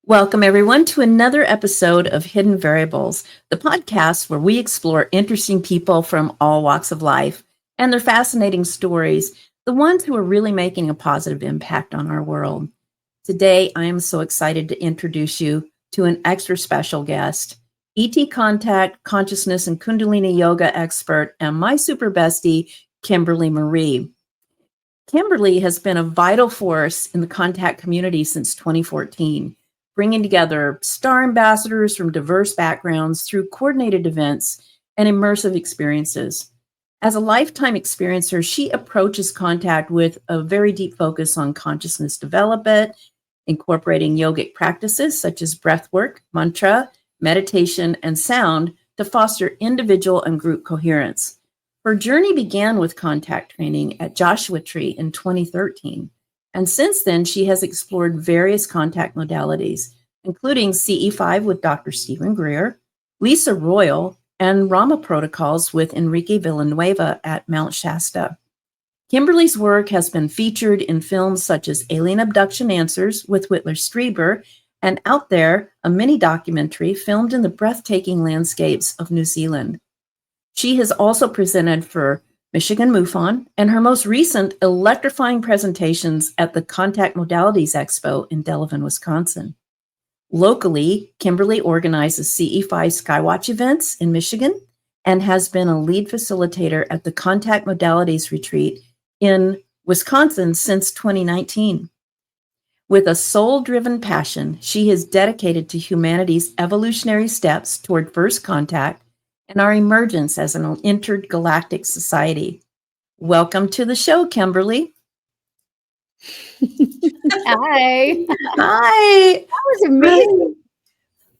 Welcome, everyone, to another episode of Hidden Variables, the podcast where we explore interesting people from all walks of life and their fascinating stories, the ones who are really making a positive impact on our world. Today, I am so excited to introduce you to an extra special guest, ET Contact, Consciousness, and Kundalini Yoga expert, and my super bestie, Kimberly Marie. Kimberly has been a vital force in the contact community since 2014. Bringing together star ambassadors from diverse backgrounds through coordinated events and immersive experiences. As a lifetime experiencer, she approaches contact with a very deep focus on consciousness development, incorporating yogic practices such as breathwork, mantra, meditation, and sound to foster individual and group coherence. Her journey began with contact training at Joshua Tree in 2013. And since then, she has explored various contact modalities, including CE5 with Dr. Stephen Greer, Lyssa Royal, and Rahma protocols with Enrique Villanueva at Mount Shasta. Kimberly's work has been featured in films such as Alien Abduction Answers with Whitley Strieber and Out There, a mini documentary filmed in the breathtaking landscapes of New Zealand. She has also presented for Michigan MUFON, and her most recent electrifying presentations at the Contact Modalities XPO in Delavan, Wisconsin. Locally, Kimberly organizes CE5 Skywatch events in Michigan and has been a lead facilitator at the Contact Modalities Retreat in Wisconsin since 2019. With a soul-driven passion, she is dedicated to humanity's evolutionary steps toward first contact and our emergence as an intergalactic society. Welcome to the show, Kimberly. Hi. Hi. That was amazing.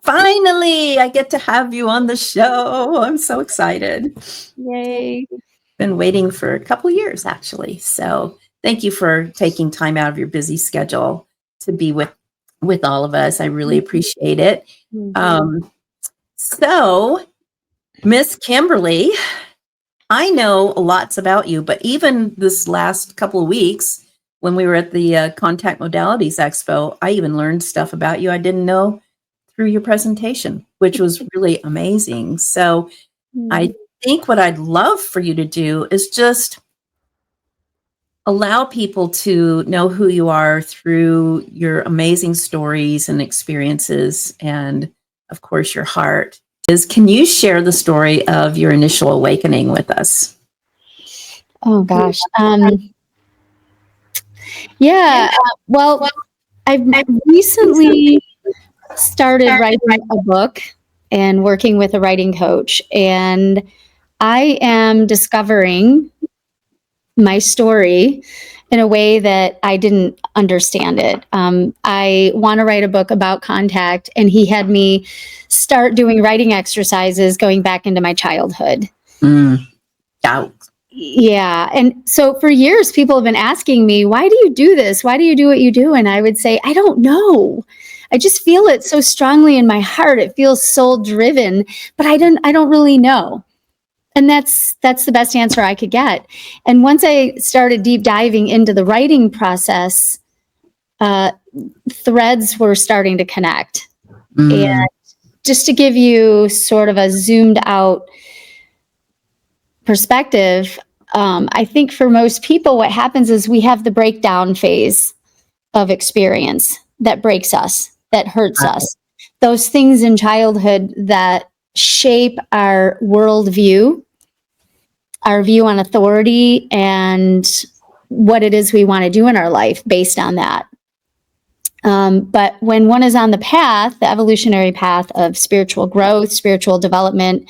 Finally, I get to have you on the show. I'm so excited. Yay. Been waiting for a couple years, actually. So thank you for taking time out of your busy schedule to be with all of us. I really appreciate it. Mm-hmm. So Miss Kimberly, I know lots about you, but even this last couple of weeks when we were at the Contact Modalities Expo, I even learned stuff about you I didn't know through your presentation, which was really amazing. So I think what I'd love for you to do is just allow people to know who you are through your amazing stories and experiences and, of course, your heart. Can you share the story of your initial awakening with us? Oh, gosh. Well, I've recently started writing a book and working with a writing coach, and I am discovering my story in a way that I didn't understand it. I want to write a book about contact, and he had me start doing writing exercises going back into my childhood. Yeah. And so for years, people have been asking me, why do you do this? Why do you do what you do? And I would say, I don't know. I just feel it so strongly in my heart. It feels soul driven, but I don't really know. And that's the best answer I could get. And once I started deep diving into the writing process, threads were starting to connect. And just to give you sort of a zoomed out perspective, I think for most people, what happens is we have the breakdown phase of experience that breaks us, that hurts us. Those things in childhood that shape our worldview, our view on authority, and what it is we want to do in our life based on that. But when one is on the path, the evolutionary path of spiritual growth, spiritual development,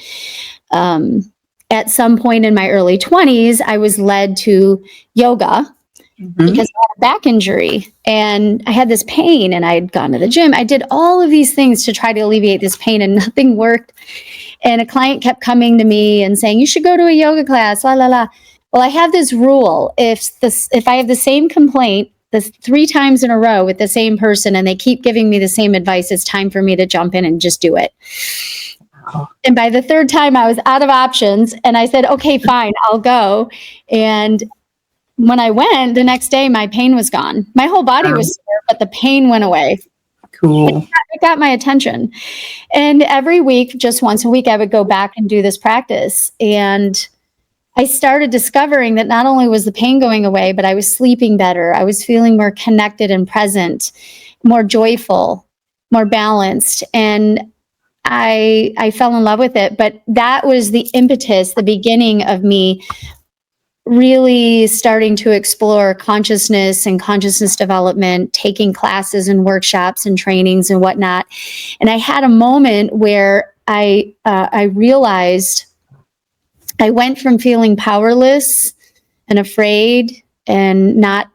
at some point in my early 20s, I was led to yoga because I had a back injury and I had this pain, and I had gone to the gym. I did all of these things to try to alleviate this pain, and nothing worked. And a client kept coming to me and saying, you should go to a yoga class, la, la, la. Well, I have this rule. If I have the same complaint, the 3 times in a row with the same person, and they keep giving me the same advice, it's time for me to jump in and just do it. Oh. And by the 3rd time, I was out of options, and I said, okay, fine, I'll go. And when I went the next day, my pain was gone. My whole body was sore, but the pain went away. Cool. It got my attention. And every week, just once a week, I would go back and do this practice. And I started discovering that not only was the pain going away, but I was sleeping better. I was feeling more connected and present, more joyful, more balanced. And I fell in love with it. But that was the impetus, the beginning of me really starting to explore consciousness and consciousness development, taking classes and workshops and trainings and whatnot. And I had a moment where I realized I went from feeling powerless and afraid and not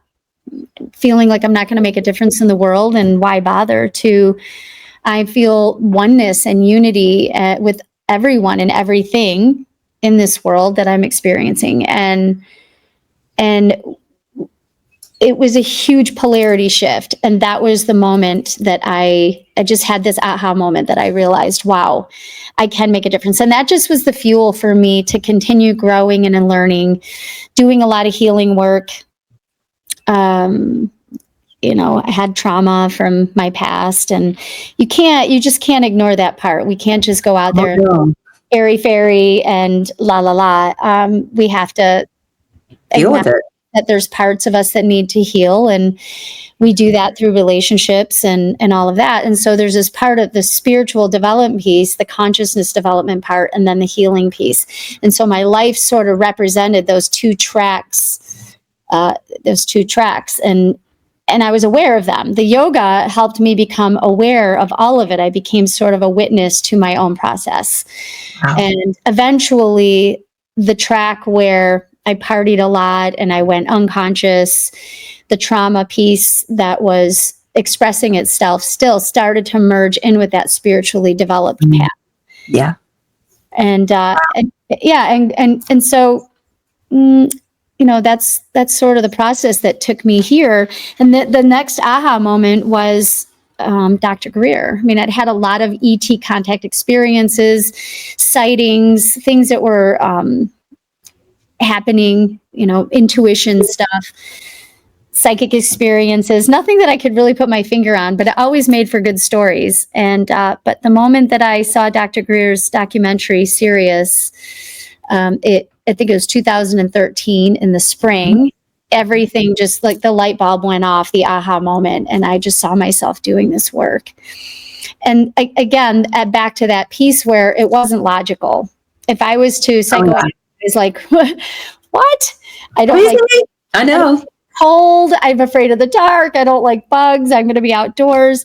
feeling like I'm not going to make a difference in the world and why bother, to I feel oneness and unity with everyone and everything in this world that I'm experiencing. And it was a huge polarity shift. And that was the moment that I just had this aha moment that I realized, wow, I can make a difference. And that just was the fuel for me to continue growing and learning, doing a lot of healing work. I had trauma from my past, and you just can't ignore that part. We can't just go out there and airy fairy and la la la. We have to deal with it. That there's parts of us that need to heal, and we do that through relationships and all of that. And so there's this part of the spiritual development piece, the consciousness development part, and then the healing piece. And so my life sort of represented those two tracks, and I was aware of them. The yoga helped me become aware of all of it. I became sort of a witness to my own process. Wow. And eventually the track where I partied a lot and I went unconscious, the trauma piece that was expressing itself still started to merge in with that spiritually developed path. Yeah. And so that's sort of the process that took me here. And the next aha moment was Dr. Greer. I mean, I'd had a lot of ET contact experiences, sightings, things that were happening, intuition stuff, psychic experiences, nothing that I could really put my finger on, but it always made for good stories. And but the moment that I saw Dr. Greer's documentary, Sirius, I think it was 2013 in the spring, everything just like the light bulb went off, the aha moment. And I just saw myself doing this work. And again, back to that piece where it wasn't logical. If I was to psychoanalyze, like, what? I don't like, I know. Cold. I'm afraid of the dark. I don't like bugs. I'm going to be outdoors.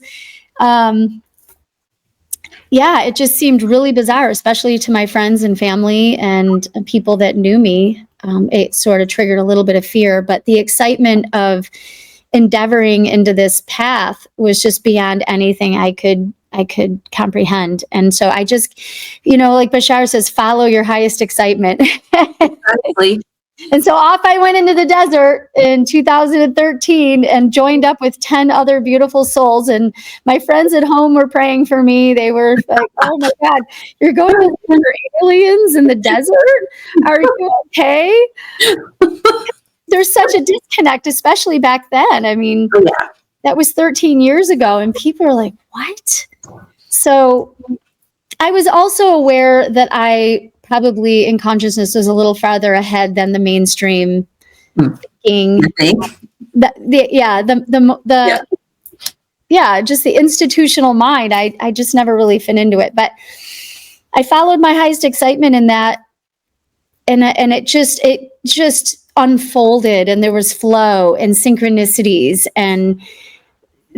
It just seemed really bizarre, especially to my friends and family and people that knew me. It sort of triggered a little bit of fear, but the excitement of endeavoring into this path was just beyond anything I could comprehend. And so I just, like Bashar says, follow your highest excitement. Exactly. And so off I went into the desert in 2013 and joined up with 10 other beautiful souls. And my friends at home were praying for me. They were like, oh my God, you're going to look for aliens in the desert? Are you okay? There's such a disconnect, especially back then. I mean, that was 13 years ago. And people are like, what? So I was also aware that I probably in consciousness was a little farther ahead than the mainstream thinking. Just the institutional mind. I just never really fit into it, but I followed my highest excitement in that, and it just unfolded, and there was flow and synchronicities, and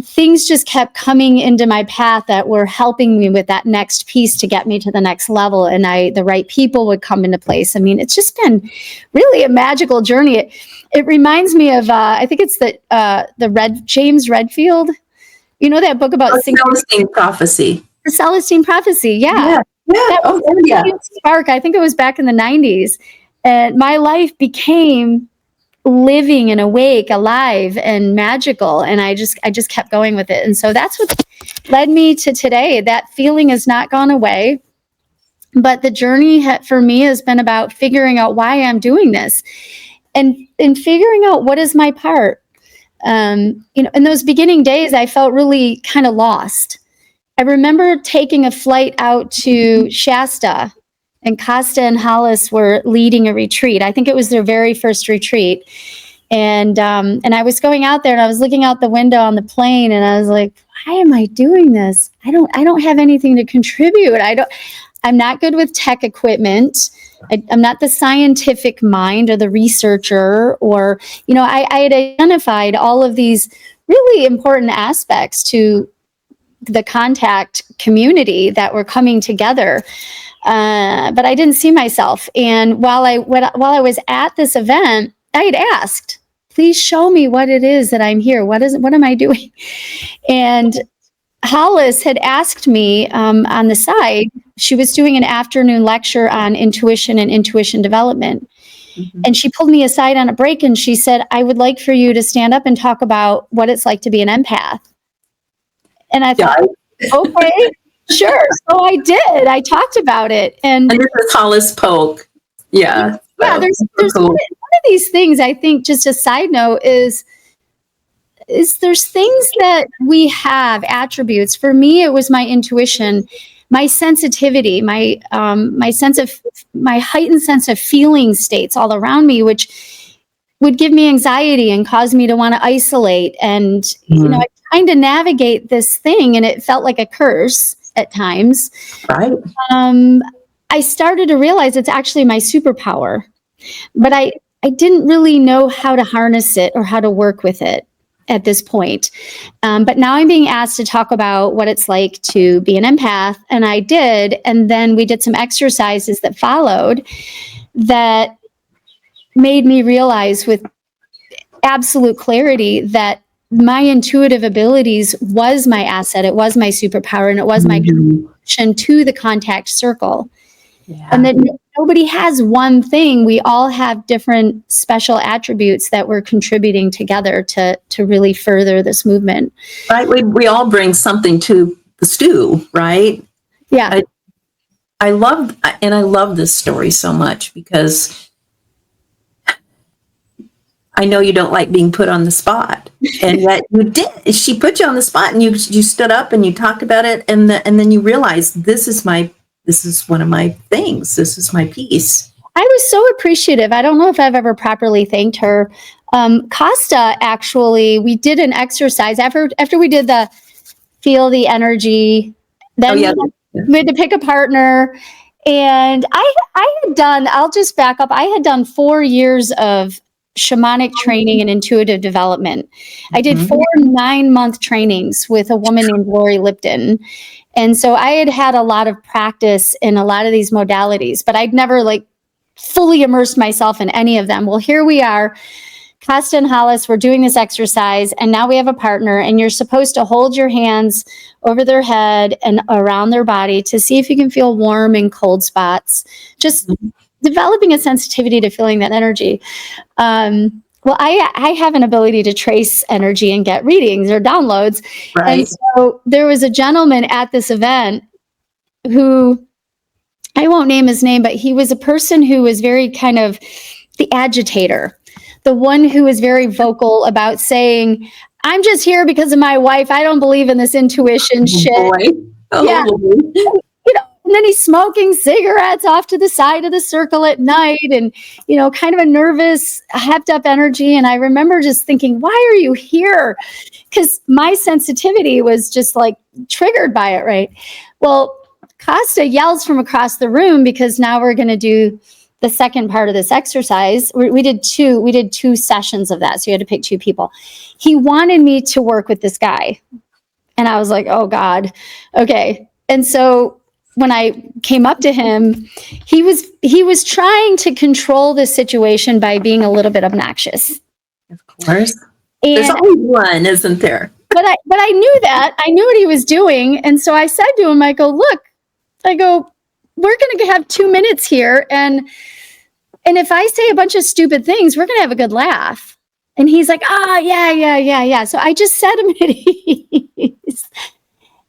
things just kept coming into my path that were helping me with that next piece to get me to the next level. And the right people would come into place. I mean, it's just been really a magical journey. It reminds me of, I think it's the James Redfield, that book about Celestine Prophecy. The Celestine Prophecy. Yeah. Yeah. That Oh, was a yeah. huge spark. I think it was back in the 90s. And my life became living and awake, alive and magical. And I just kept going with it. And so that's what led me to today. That feeling has not gone away. But the journey for me has been about figuring out why I'm doing this and figuring out what is my part. In those beginning days, I felt really kind of lost. I remember taking a flight out to Shasta, and Costa and Hollis were leading a retreat. I think it was their very first retreat. And I was going out there and I was looking out the window on the plane and I was like, why am I doing this? I don't have anything to contribute. I'm not good with tech equipment. I'm not the scientific mind or the researcher, or, I had identified all of these really important aspects to the contact community that were coming together. But I didn't see myself. And while I was at this event, I had asked, please show me what it is that I'm here. What am I doing? And Hollis had asked me on the side, she was doing an afternoon lecture on intuition and intuition development. Mm-hmm. And she pulled me aside on a break and she said, I would like for you to stand up and talk about what it's like to be an empath. And I thought, okay, sure. So I did. I talked about it. And this is Hollis Polk. Yeah. Yeah, there's cool. One of these things, I think, just a side note, is there's things that we have, attributes. For me, it was my intuition, my sensitivity, my heightened sense of feeling states all around me, which would give me anxiety and cause me to want to isolate. And, I trying to navigate this thing, and it felt like a curse at times. Right. I started to realize it's actually my superpower, but I didn't really know how to harness it or how to work with it at this point. But now I'm being asked to talk about what it's like to be an empath, and I did. And then we did some exercises that followed that made me realize with absolute clarity that my intuitive abilities was my asset. It was my superpower, and it was my connection to the contact circle. Yeah. And that nobody has one thing. We all have different special attributes that we're contributing together to really further this movement. Right. We all bring something to the stew, right? Yeah. I love this story so much because I know you don't like being put on the spot, and yet you did. She put you on the spot, and you stood up and you talked about it, and then you realized this is one of my things. This is my piece. I was so appreciative. I don't know if I've ever properly thanked her. Costa, actually, we did an exercise after we did the feel the energy. Then we had to pick a partner, and I had done. I'll just back up. I had done 4 years of shamanic training and intuitive development. I did 4 9-month trainings with a woman named Lori Lipton. And so I had a lot of practice in a lot of these modalities, but I'd never fully immersed myself in any of them. Well, here we are, Costa and Hollis, we're doing this exercise, and now we have a partner, and you're supposed to hold your hands over their head and around their body to see if you can feel warm and cold spots. Just developing a sensitivity to feeling that energy. Well, I have an ability to trace energy and get readings or downloads. Right. And so there was a gentleman at this event who, I won't name his name, but he was a person who was very kind of the agitator, the one who was very vocal about saying, I'm just here because of my wife. I don't believe in this intuition shit. Yeah. And then he's smoking cigarettes off to the side of the circle at night, and, kind of a nervous, hepped up energy. And I remember just thinking, why are you here? Because my sensitivity was just triggered by it, right? Well, Costa yells from across the room, because now we're going to do the second part of this exercise. We did two sessions of that. So you had to pick 2 people. He wanted me to work with this guy. And I was like, oh God. Okay. And so when I came up to him, he was trying to control the situation by being a little bit obnoxious. Of course. There's only one, isn't there? But I knew that. I knew what he was doing. And so I said to him, I go, we're going to have 2 minutes here. And if I say a bunch of stupid things, we're going to have a good laugh. And he's like, yeah. So I just set him at ease.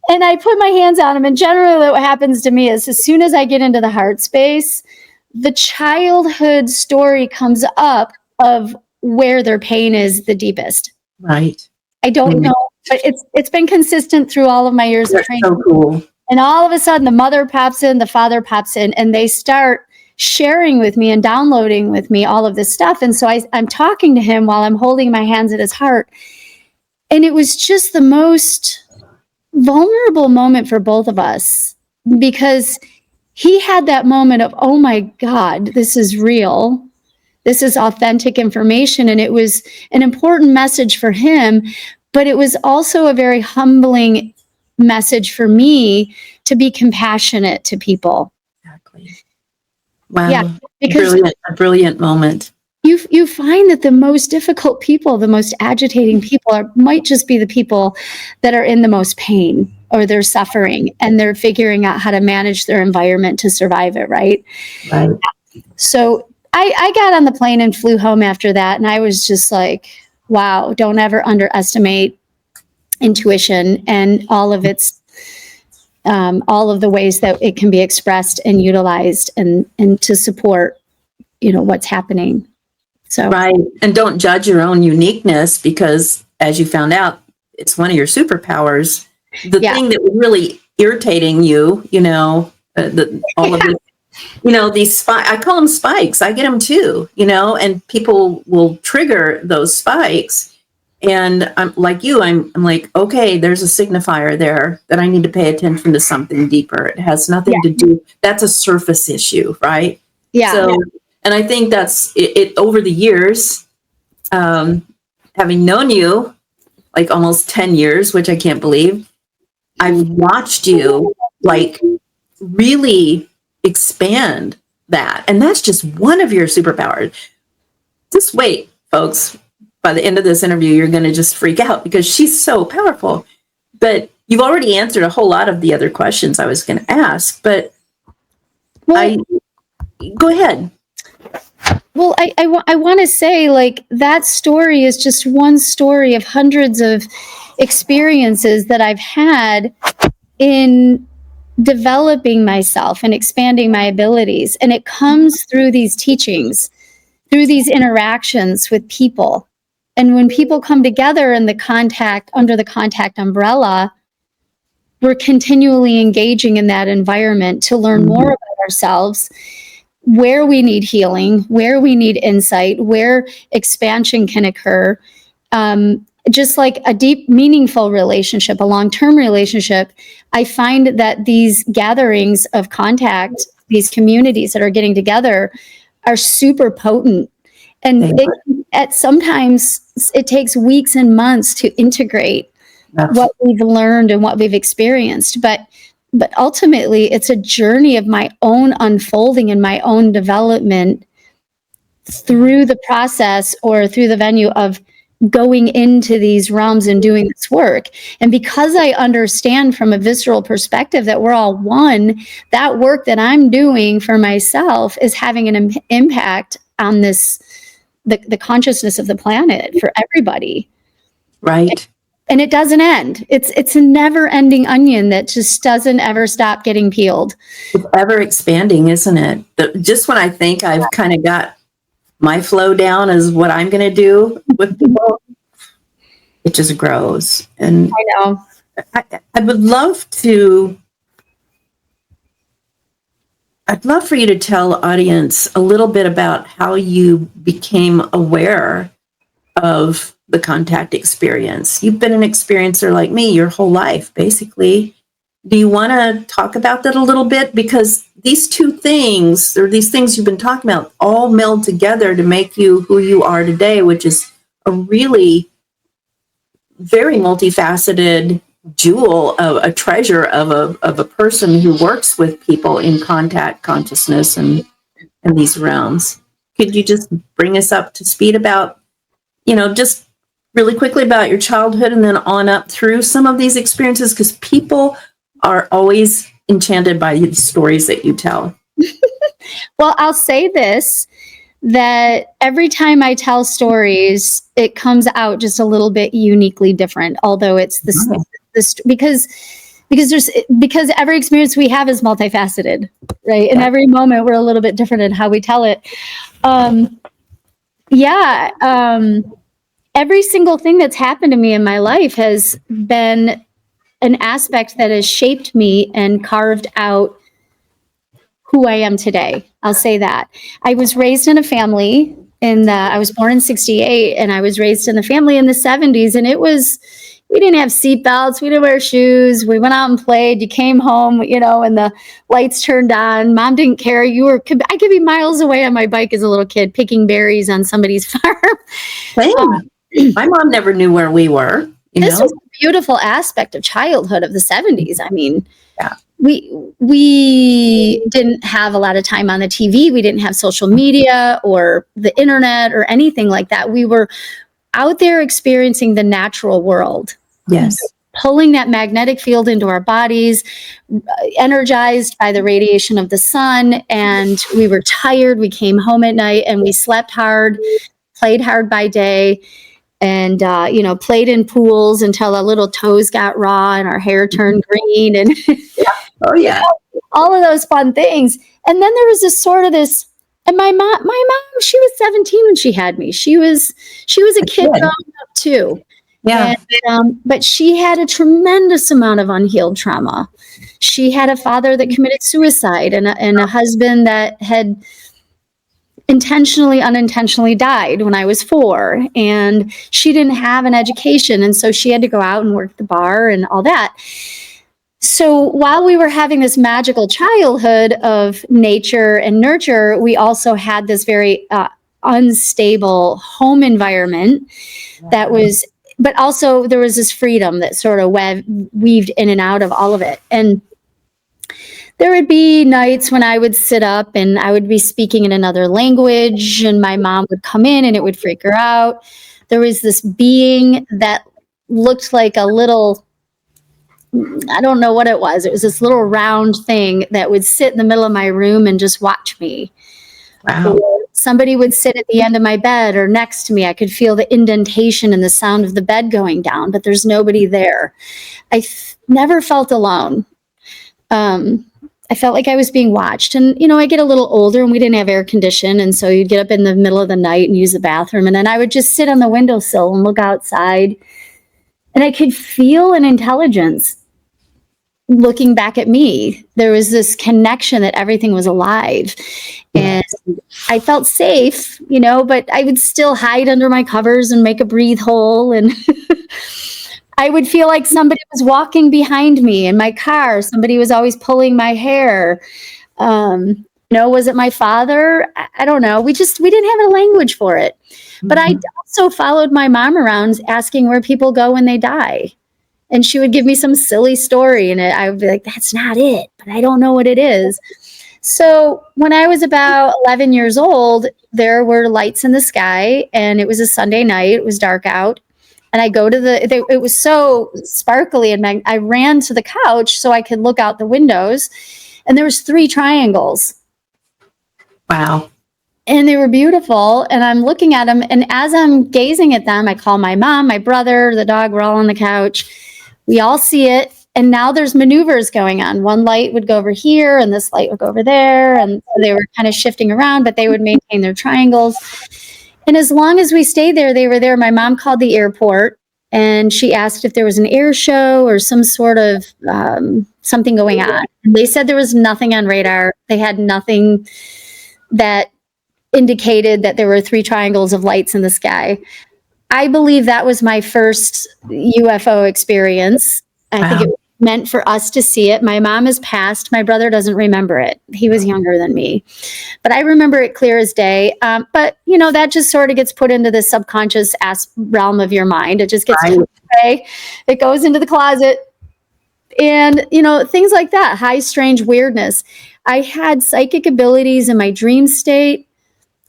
And I put my hands on him. And generally what happens to me is as soon as I get into the heart space, the childhood story comes up of where their pain is the deepest. Right. I don't know, but it's been consistent through all of my years of training. So cool. And all of a sudden the mother pops in, the father pops in, and they start sharing with me and downloading with me all of this stuff. And so I'm talking to him while I'm holding my hands at his heart. And it was just the most vulnerable moment for both of us, because he had that moment of, oh my God, this is real. This is authentic information. And it was an important message for him, but it was also a very humbling message for me to be compassionate to people. Exactly. Wow. Yeah, because a brilliant moment. you find that the most difficult people, the most agitating people might just be the people that are in the most pain or they're suffering and they're figuring out how to manage their environment to survive it, right? Right. So I got on the plane and flew home after that. And I was just like, wow, don't ever underestimate intuition and all of its all of the ways that it can be expressed and utilized and to support, what's happening. So right. And don't judge your own uniqueness, because as you found out, it's one of your superpowers. The thing that was really irritating you, all of this, these I call them spikes. I get them too, and people will trigger those spikes. And I'm like you, I'm like, okay, there's a signifier there that I need to pay attention to something deeper. It has nothing to do, that's a surface issue, right? Yeah. So, and I think that's it over the years, having known you like almost 10 years, which I can't believe, I've watched you like really expand that. And that's just one of your superpowers. Just wait, folks. By the end of this interview, you're going to just freak out because she's so powerful. But you've already answered a whole lot of the other questions I was going to ask. But go ahead. Well, I want to say, like, that story is just one story of hundreds of experiences that I've had in developing myself and expanding my abilities. And it comes through these teachings, through these interactions with people. And when people come together in under the contact umbrella, we're continually engaging in that environment to learn more about ourselves, where we need healing, where we need insight, where expansion can occur. Just like a deep, meaningful relationship, a long-term relationship, I find that these gatherings of contact, these communities that are getting together, are super potent. And sometimes it takes weeks and months to integrate what we've learned and what we've experienced. But ultimately, it's a journey of my own unfolding and my own development through the process or through the venue of going into these realms and doing this work. And because I understand from a visceral perspective that we're all one, that work that I'm doing for myself is having an impact on the consciousness of the planet for everybody. Right. And it doesn't end. It's a never ending onion that just doesn't ever stop getting peeled. It's ever expanding, isn't it? Just when I think I've kind of got my flow down as what I'm going to do with people, it just grows. And I know. I'd love for you to tell the audience a little bit about how you became aware of the contact experience. You've been an experiencer like me your whole life, basically. Do you want to talk about that a little bit? Because these two things, or these things you've been talking about, all meld together to make you who you are today, which is a really very multifaceted jewel, of a treasure of a person who works with people in contact consciousness and these realms. Could you just bring us up to speed about, just really quickly about your childhood and then on up through some of these experiences? Because people are always enchanted by the stories that you tell. Well, I'll say this, that every time I tell stories, it comes out just a little bit uniquely different, although it's this because every experience we have is multifaceted, right? And every moment we're a little bit different in how we tell it. Every single thing that's happened to me in my life has been an aspect that has shaped me and carved out who I am today. I'll say that. I was raised in a family I was born in 68, and I was raised in a family in the 70s, and we didn't have seatbelts, we didn't wear shoes, we went out and played, you came home, and the lights turned on, mom didn't care, I could be miles away on my bike as a little kid, picking berries on somebody's farm. My mom never knew where we were. This was a beautiful aspect of childhood of the 70s. I mean, we didn't have a lot of time on the TV. We didn't have social media or the internet or anything like that. We were out there experiencing the natural world. Yes. Pulling that magnetic field into our bodies, energized by the radiation of the sun. And we were tired. We came home at night and we slept hard, played hard by day, and played in pools until our little toes got raw and our hair turned green, and all of those fun things. And then there was and my mom, she was 17 when she had me. She was a kid growing up too. Yeah. And, but she had a tremendous amount of unhealed trauma. She had a father that committed suicide and a husband that had unintentionally died when I was 4, and she didn't have an education. And so she had to go out and work the bar and all that. So while we were having this magical childhood of nature and nurture, we also had this very unstable home environment but also there was this freedom that sort of weaved in and out of all of it. And there would be nights when I would sit up and I would be speaking in another language, and my mom would come in and it would freak her out. There was this being that looked like a little, I don't know what it was. It was this little round thing that would sit in the middle of my room and just watch me. Wow. Or somebody would sit at the end of my bed or next to me. I could feel the indentation and the sound of the bed going down, but there's nobody there. I never felt alone. I felt like I was being watched. And, I get a little older and we didn't have air condition. And so you'd get up in the middle of the night and use the bathroom. And then I would just sit on the windowsill and look outside. And I could feel an intelligence looking back at me. There was this connection that everything was alive. And I felt safe, but I would still hide under my covers and make a breathe hole. And I would feel like somebody was walking behind me in my car. Somebody was always pulling my hair. Was it my father? I don't know. We didn't have a language for it. Mm-hmm. But I also followed my mom around asking where people go when they die. And she would give me some silly story, and I would be like, that's not it, but I don't know what it is. So when I was about 11 years old, there were lights in the sky, and it was a Sunday night. It was dark out. And I go to it was so sparkly, and I ran to the couch so I could look out the windows, and there was 3 triangles. Wow. And they were beautiful, and I'm looking at them, and as I'm gazing at them, I call my mom, my brother, the dog, we're all on the couch. We all see it, and now there's maneuvers going on. One light would go over here, and this light would go over there, and they were kind of shifting around, but they would maintain their triangles. And as long as we stayed there, they were there. My mom called the airport, and she asked if there was an air show or some sort of something going on. And they said there was nothing on radar. They had nothing that indicated that there were 3 triangles of lights in the sky. I believe that was my first UFO experience. I think it was meant for us to see it. My mom has passed. My brother doesn't remember it. He was younger than me. But I remember it clear as day. But, that just sort of gets put into the subconscious realm of your mind. It just gets put away. It goes into the closet. And, things like that, high, strange weirdness. I had psychic abilities in my dream state.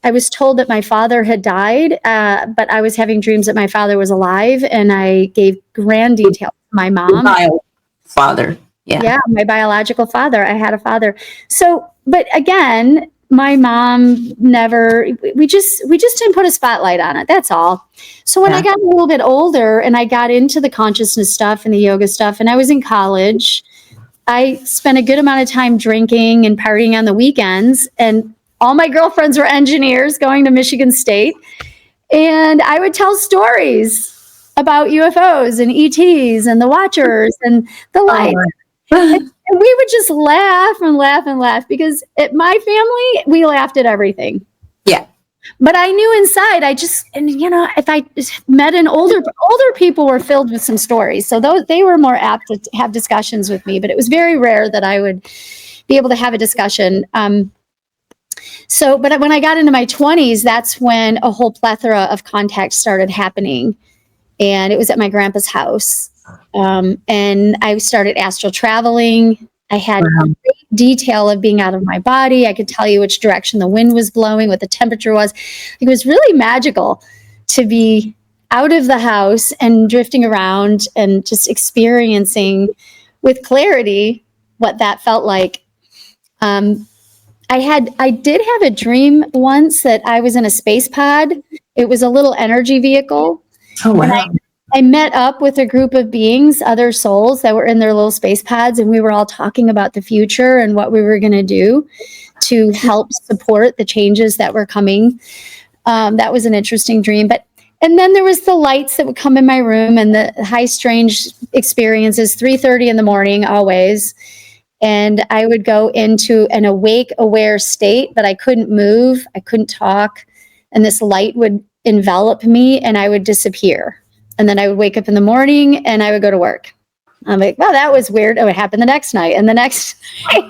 I was told that my father had died, but I was having dreams that my father was alive, and I gave grand detail to my mom. My father. Yeah, my biological father. I had a father. So, but again, my mom never, we just didn't put a spotlight on it. That's all. So when I got a little bit older and I got into the consciousness stuff and the yoga stuff, and I was in college, I spent a good amount of time drinking and partying on the weekends. And all my girlfriends were engineers going to Michigan State. And I would tell stories about UFOs and ETs and the Watchers and the lights. And we would just laugh and laugh and laugh because at my family, we laughed at everything. Yeah. But I knew inside, if I met older people were filled with some stories. So they were more apt to have discussions with me, but it was very rare that I would be able to have a discussion. But when I got into my 20s, that's when a whole plethora of contacts started happening. And it was at my grandpa's house. And I started astral traveling. I had great detail of being out of my body. I could tell you which direction the wind was blowing, what the temperature was. It was really magical to be out of the house and drifting around and just experiencing with clarity what that felt like. I did have a dream once that I was in a space pod. It was a little energy vehicle. Oh, wow. And I met up with a group of beings, other souls that were in their little space pods, and we were all talking about the future and what we were going to do to help support the changes that were coming. That was an interesting dream. And then there was the lights that would come in my room and the high strange experiences, 3:30 in the morning, always. And I would go into an awake, aware state, but I couldn't move. I couldn't talk. And this light would envelop me and I would disappear. And then I would wake up in the morning and I would go to work. I'm like, well, that was weird. Oh, it happened the next night and the next night.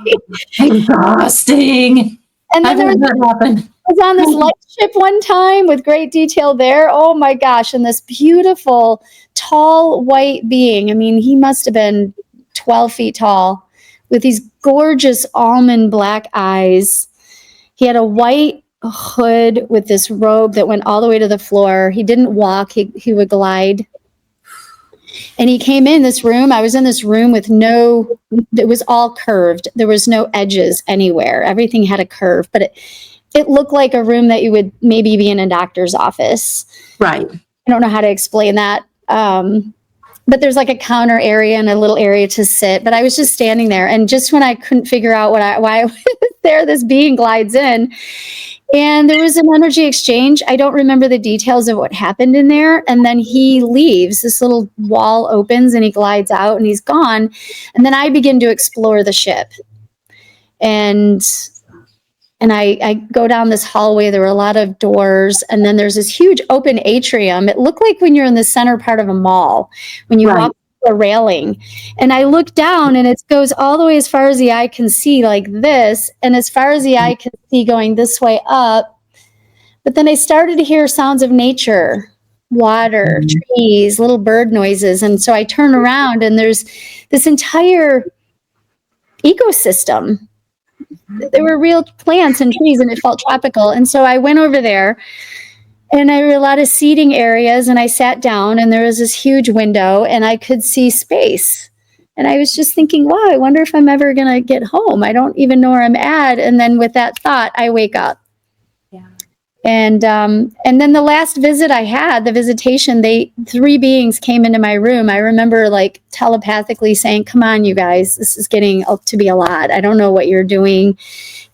Exhausting. And then I was on this light ship one time with great detail there. Oh my gosh. And this beautiful, tall, white being. I mean, he must have been 12 feet tall with these gorgeous almond black eyes. He had a white hood with this robe that went all the way to the floor. He didn't walk, he would glide. And he came in this room. I was in this room with it was all curved. There was no edges anywhere. Everything had a curve, but it looked like a room that you would maybe be in a doctor's office. Right. I don't know how to explain that. But there's like a counter area and a little area to sit. But I was just standing there. And just when I couldn't figure out why I was there, this being glides in. And there was an energy exchange. I don't remember the details of what happened in there. And then he leaves. This little wall opens and he glides out and he's gone. And then I begin to explore the ship. And I go down this hallway. There were a lot of doors. And then there's this huge open atrium. It looked like when you're in the center part of a mall, when you walk a railing. And I look down and it goes all the way as far as the eye can see, like this. And as far as the eye can see, going this way up. But then I started to hear sounds of nature, water, trees, little bird noises. And so I turn around and there's this entire ecosystem. There were real plants and trees and it felt tropical. And so I went over there and there were a lot of seating areas and I sat down and there was this huge window and I could see space. And I was just thinking, wow, I wonder if I'm ever going to get home. I don't even know where I'm at. And then with that thought, I wake up. Yeah. And then the last visit I had, the visitation, 3 beings came into my room. I remember like telepathically saying, come on, you guys, this is getting up to be a lot. I don't know what you're doing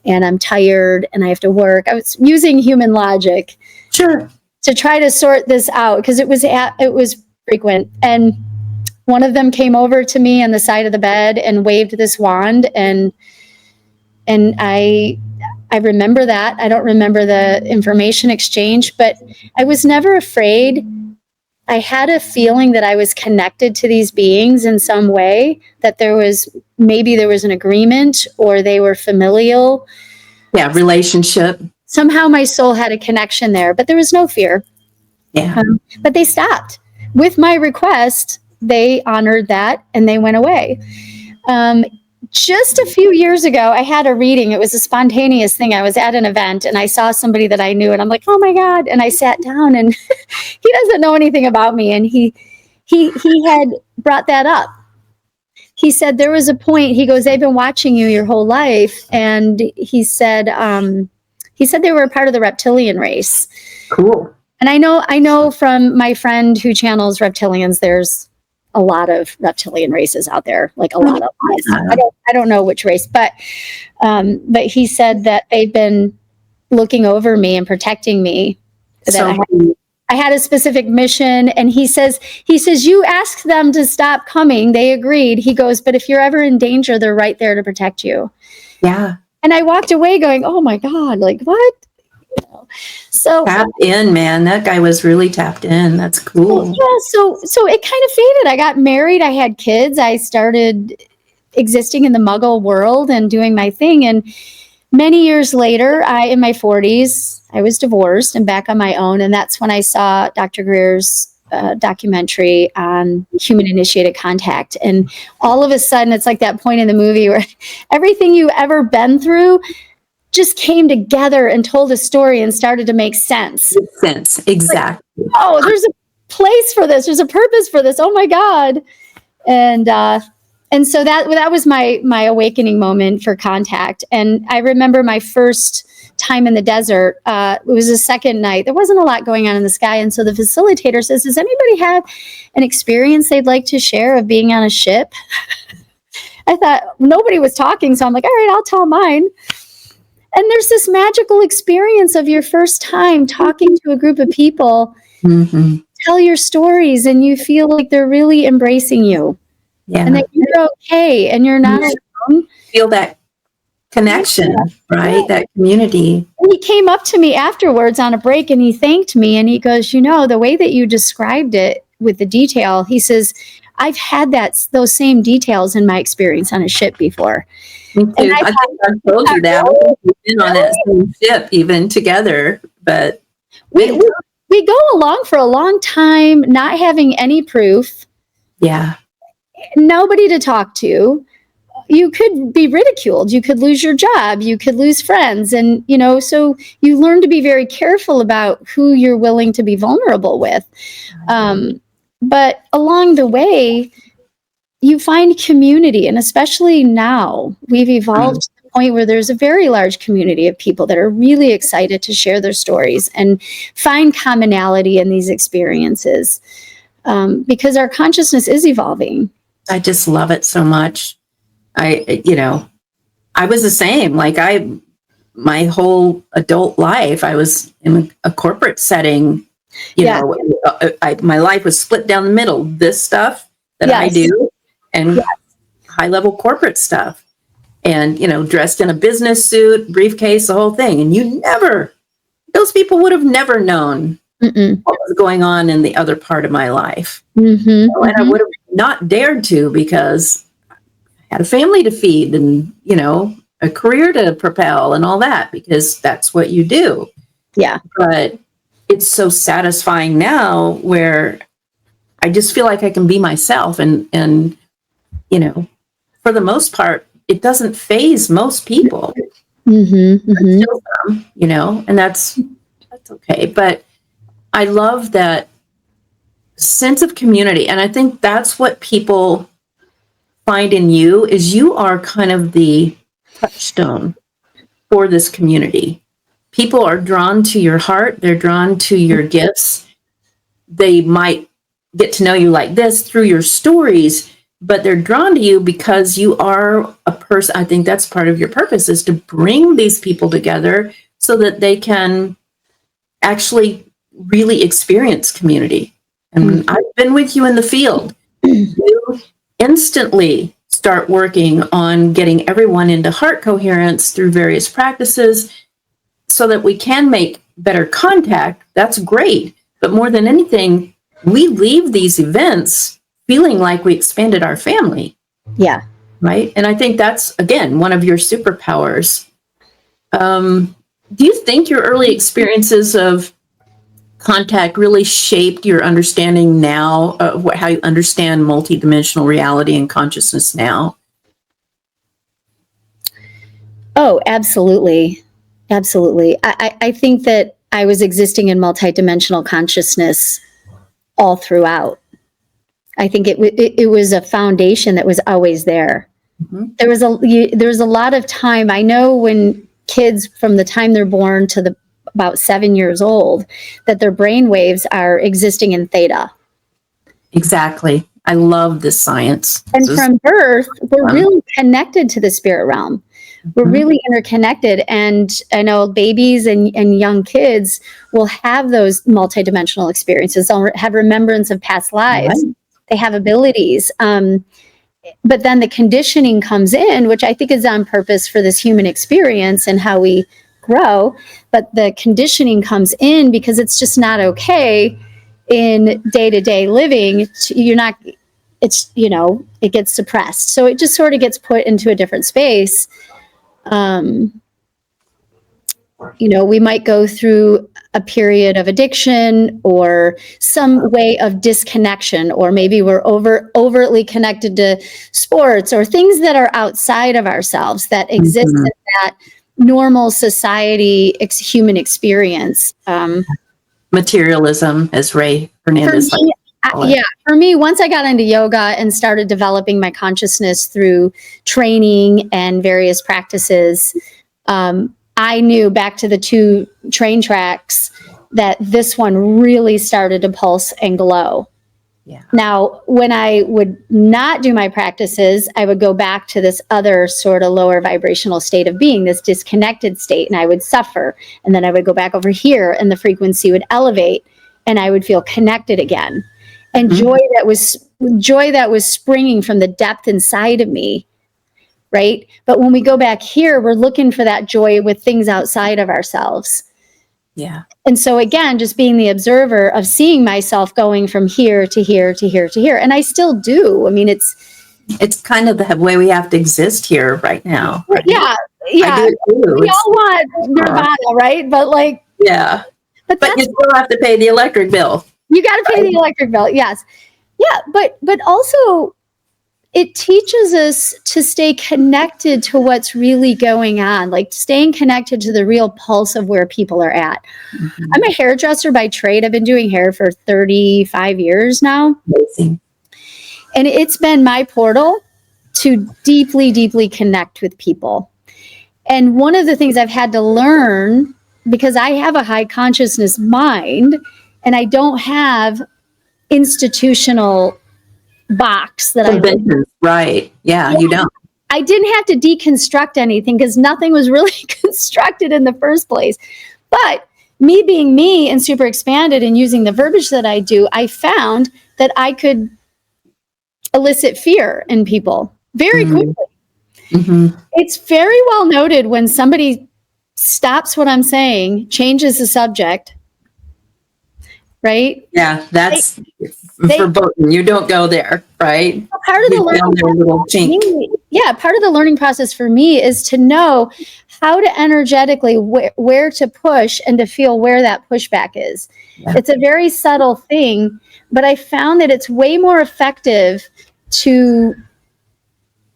and I'm tired and I have to work. I was using human logic. Sure. To try to sort this out because it was frequent. And one of them came over to me on the side of the bed and waved this wand and I remember that. I don't remember the information exchange, but I was never afraid. I had a feeling that I was connected to these beings in some way, that there was an agreement or they were familial. Yeah, relationship. Somehow my soul had a connection there, but there was no fear. Yeah. But they stopped. With my request, they honored that and they went away. Just a few years ago, I had a reading. It was a spontaneous thing. I was at an event and I saw somebody that I knew and I'm like, oh my God. And I sat down and he doesn't know anything about me. And he had brought that up. he said there was a point, he goes, they've been watching you your whole life. And he said they were a part of the reptilian race. Cool. And I know from my friend who channels reptilians, there's a lot of reptilian races out there, like a lot of them. I don't know which race, but he said that they've been looking over me and protecting me. That I had a specific mission, and he says, you asked them to stop coming. They agreed. He goes, but if you're ever in danger, they're right there to protect you. Yeah. And I walked away going, oh my God, like what? So tapped in, man. That guy was really tapped in. That's cool. Yeah. So it kind of faded. I got married. I had kids. I started existing in the Muggle world and doing my thing. And many years later, in my 40s, I was divorced and back on my own. And that's when I saw Dr. Greer's documentary on human initiated contact. And all of a sudden, it's like that point in the movie where everything you ever been through just came together and told a story and started to make sense. Exactly. Like, oh, there's a place for this. There's a purpose for this. Oh my God. And so that was my awakening moment for contact. And I remember my first time in the desert. It was the second night. There wasn't a lot going on in the sky. And so the facilitator says, does anybody have an experience they'd like to share of being on a ship? I thought nobody was talking. So I'm like, all right, I'll tell mine. And there's this magical experience of your first time talking to a group of people, tell your stories, and you feel like they're really embracing you. Yeah. And that you're okay and you're not alone. Feel that connection, right? Yeah. That community. And he came up to me afterwards on a break and he thanked me and he goes, the way that you described it with the detail, he says, I've had those same details in my experience on a ship before. Me too. I think I told you that. We've been on that same ship even together, but we go along for a long time, not having any proof. Yeah. Nobody to talk to. You could be ridiculed. You could lose your job. You could lose friends. And, so you learn to be very careful about who you're willing to be vulnerable with. But along the way, you find community. And especially now, we've evolved to the point where there's a very large community of people that are really excited to share their stories and find commonality in these experiences because our consciousness is evolving. I just love it so much. I was the same. Like my whole adult life, I was in a corporate setting. My life was split down the middle. This stuff that I do and high level corporate stuff and, dressed in a business suit, briefcase, the whole thing. And those people would have never known what was going on in the other part of my life. And I would have not dared to because I had a family to feed and, a career to propel and all that, because that's what you do. Yeah. But it's so satisfying now where I just feel like I can be myself and for the most part, it doesn't faze most people. Still some, and that's okay. But I love that sense of community. And I think that's what people find in you is you are kind of the touchstone for this community. People are drawn to your heart. They're drawn to your gifts. They might get to know you like this through your stories, but they're drawn to you because you are a person. I think that's part of your purpose is to bring these people together so that they can actually really experience community. And I've been with you in the field. You instantly start working on getting everyone into heart coherence through various practices so that we can make better contact. That's great. But more than anything, we leave these events feeling like we expanded our family. Yeah. Right. And I think that's, again, one of your superpowers. Do you think your early experiences of contact really shaped your understanding now of how you understand multidimensional reality and consciousness now? Oh, absolutely. Absolutely. I think that I was existing in multidimensional consciousness all throughout. I think it was a foundation that was always there. Mm-hmm. There was a lot of time. I know when kids, from the time they're born to about 7 years old, that their brain waves are existing in theta. Exactly. I love this science. And from birth, we're really connected to the spirit realm. We're really interconnected. And I know babies and young kids will have those multidimensional experiences. They'll have remembrance of past lives. Right. They have abilities. But then the conditioning comes in, which I think is on purpose for this human experience and how we grow. But the conditioning comes in because it's just not okay in day-to-day living. It's, it gets suppressed. So it just sort of gets put into a different space. We might go through a period of addiction or some way of disconnection, or maybe we're overtly connected to sports or things that are outside of ourselves that exist in that normal society human experience. Materialism, as Ray Hernandez. For me, once I got into yoga and started developing my consciousness through training and various practices, I knew, back to the 2 train tracks, that this one really started to pulse and glow. Yeah. Now, when I would not do my practices, I would go back to this other sort of lower vibrational state of being, this disconnected state, and I would suffer. And then I would go back over here and the frequency would elevate and I would feel connected again. And joy that was springing from the depth inside of me. Right? But when we go back here, we're looking for that joy with things outside of ourselves. Yeah. And so again, just being the observer of seeing myself going from here to here to here to here. And I still do. I mean, it's kind of the way we have to exist here right now. Right? Yeah. We all want nirvana, right? But but you still have to pay the electric bill. You got to pay the electric bill. Yes. Yeah. But also, it teaches us to stay connected to what's really going on, like staying connected to the real pulse of where people are at. Mm-hmm. I'm a hairdresser by trade. I've been doing hair for 35 years now. Amazing. And it's been my portal to deeply, deeply connect with people. And one of the things I've had to learn, because I have a high consciousness mind and I don't have institutional box that right. Yeah, you don't. I didn't have to deconstruct anything because nothing was really constructed in the first place. But me being me and super expanded and using the verbiage that I do, I found that I could elicit fear in people very quickly. Mm-hmm. It's very well noted when somebody stops what I'm saying, changes the subject. Right? Yeah, that's verboten. You don't go there, right? Part of the learning process for me is to know how to energetically where to push and to feel where that pushback is. Yeah. It's a very subtle thing, but I found that it's way more effective to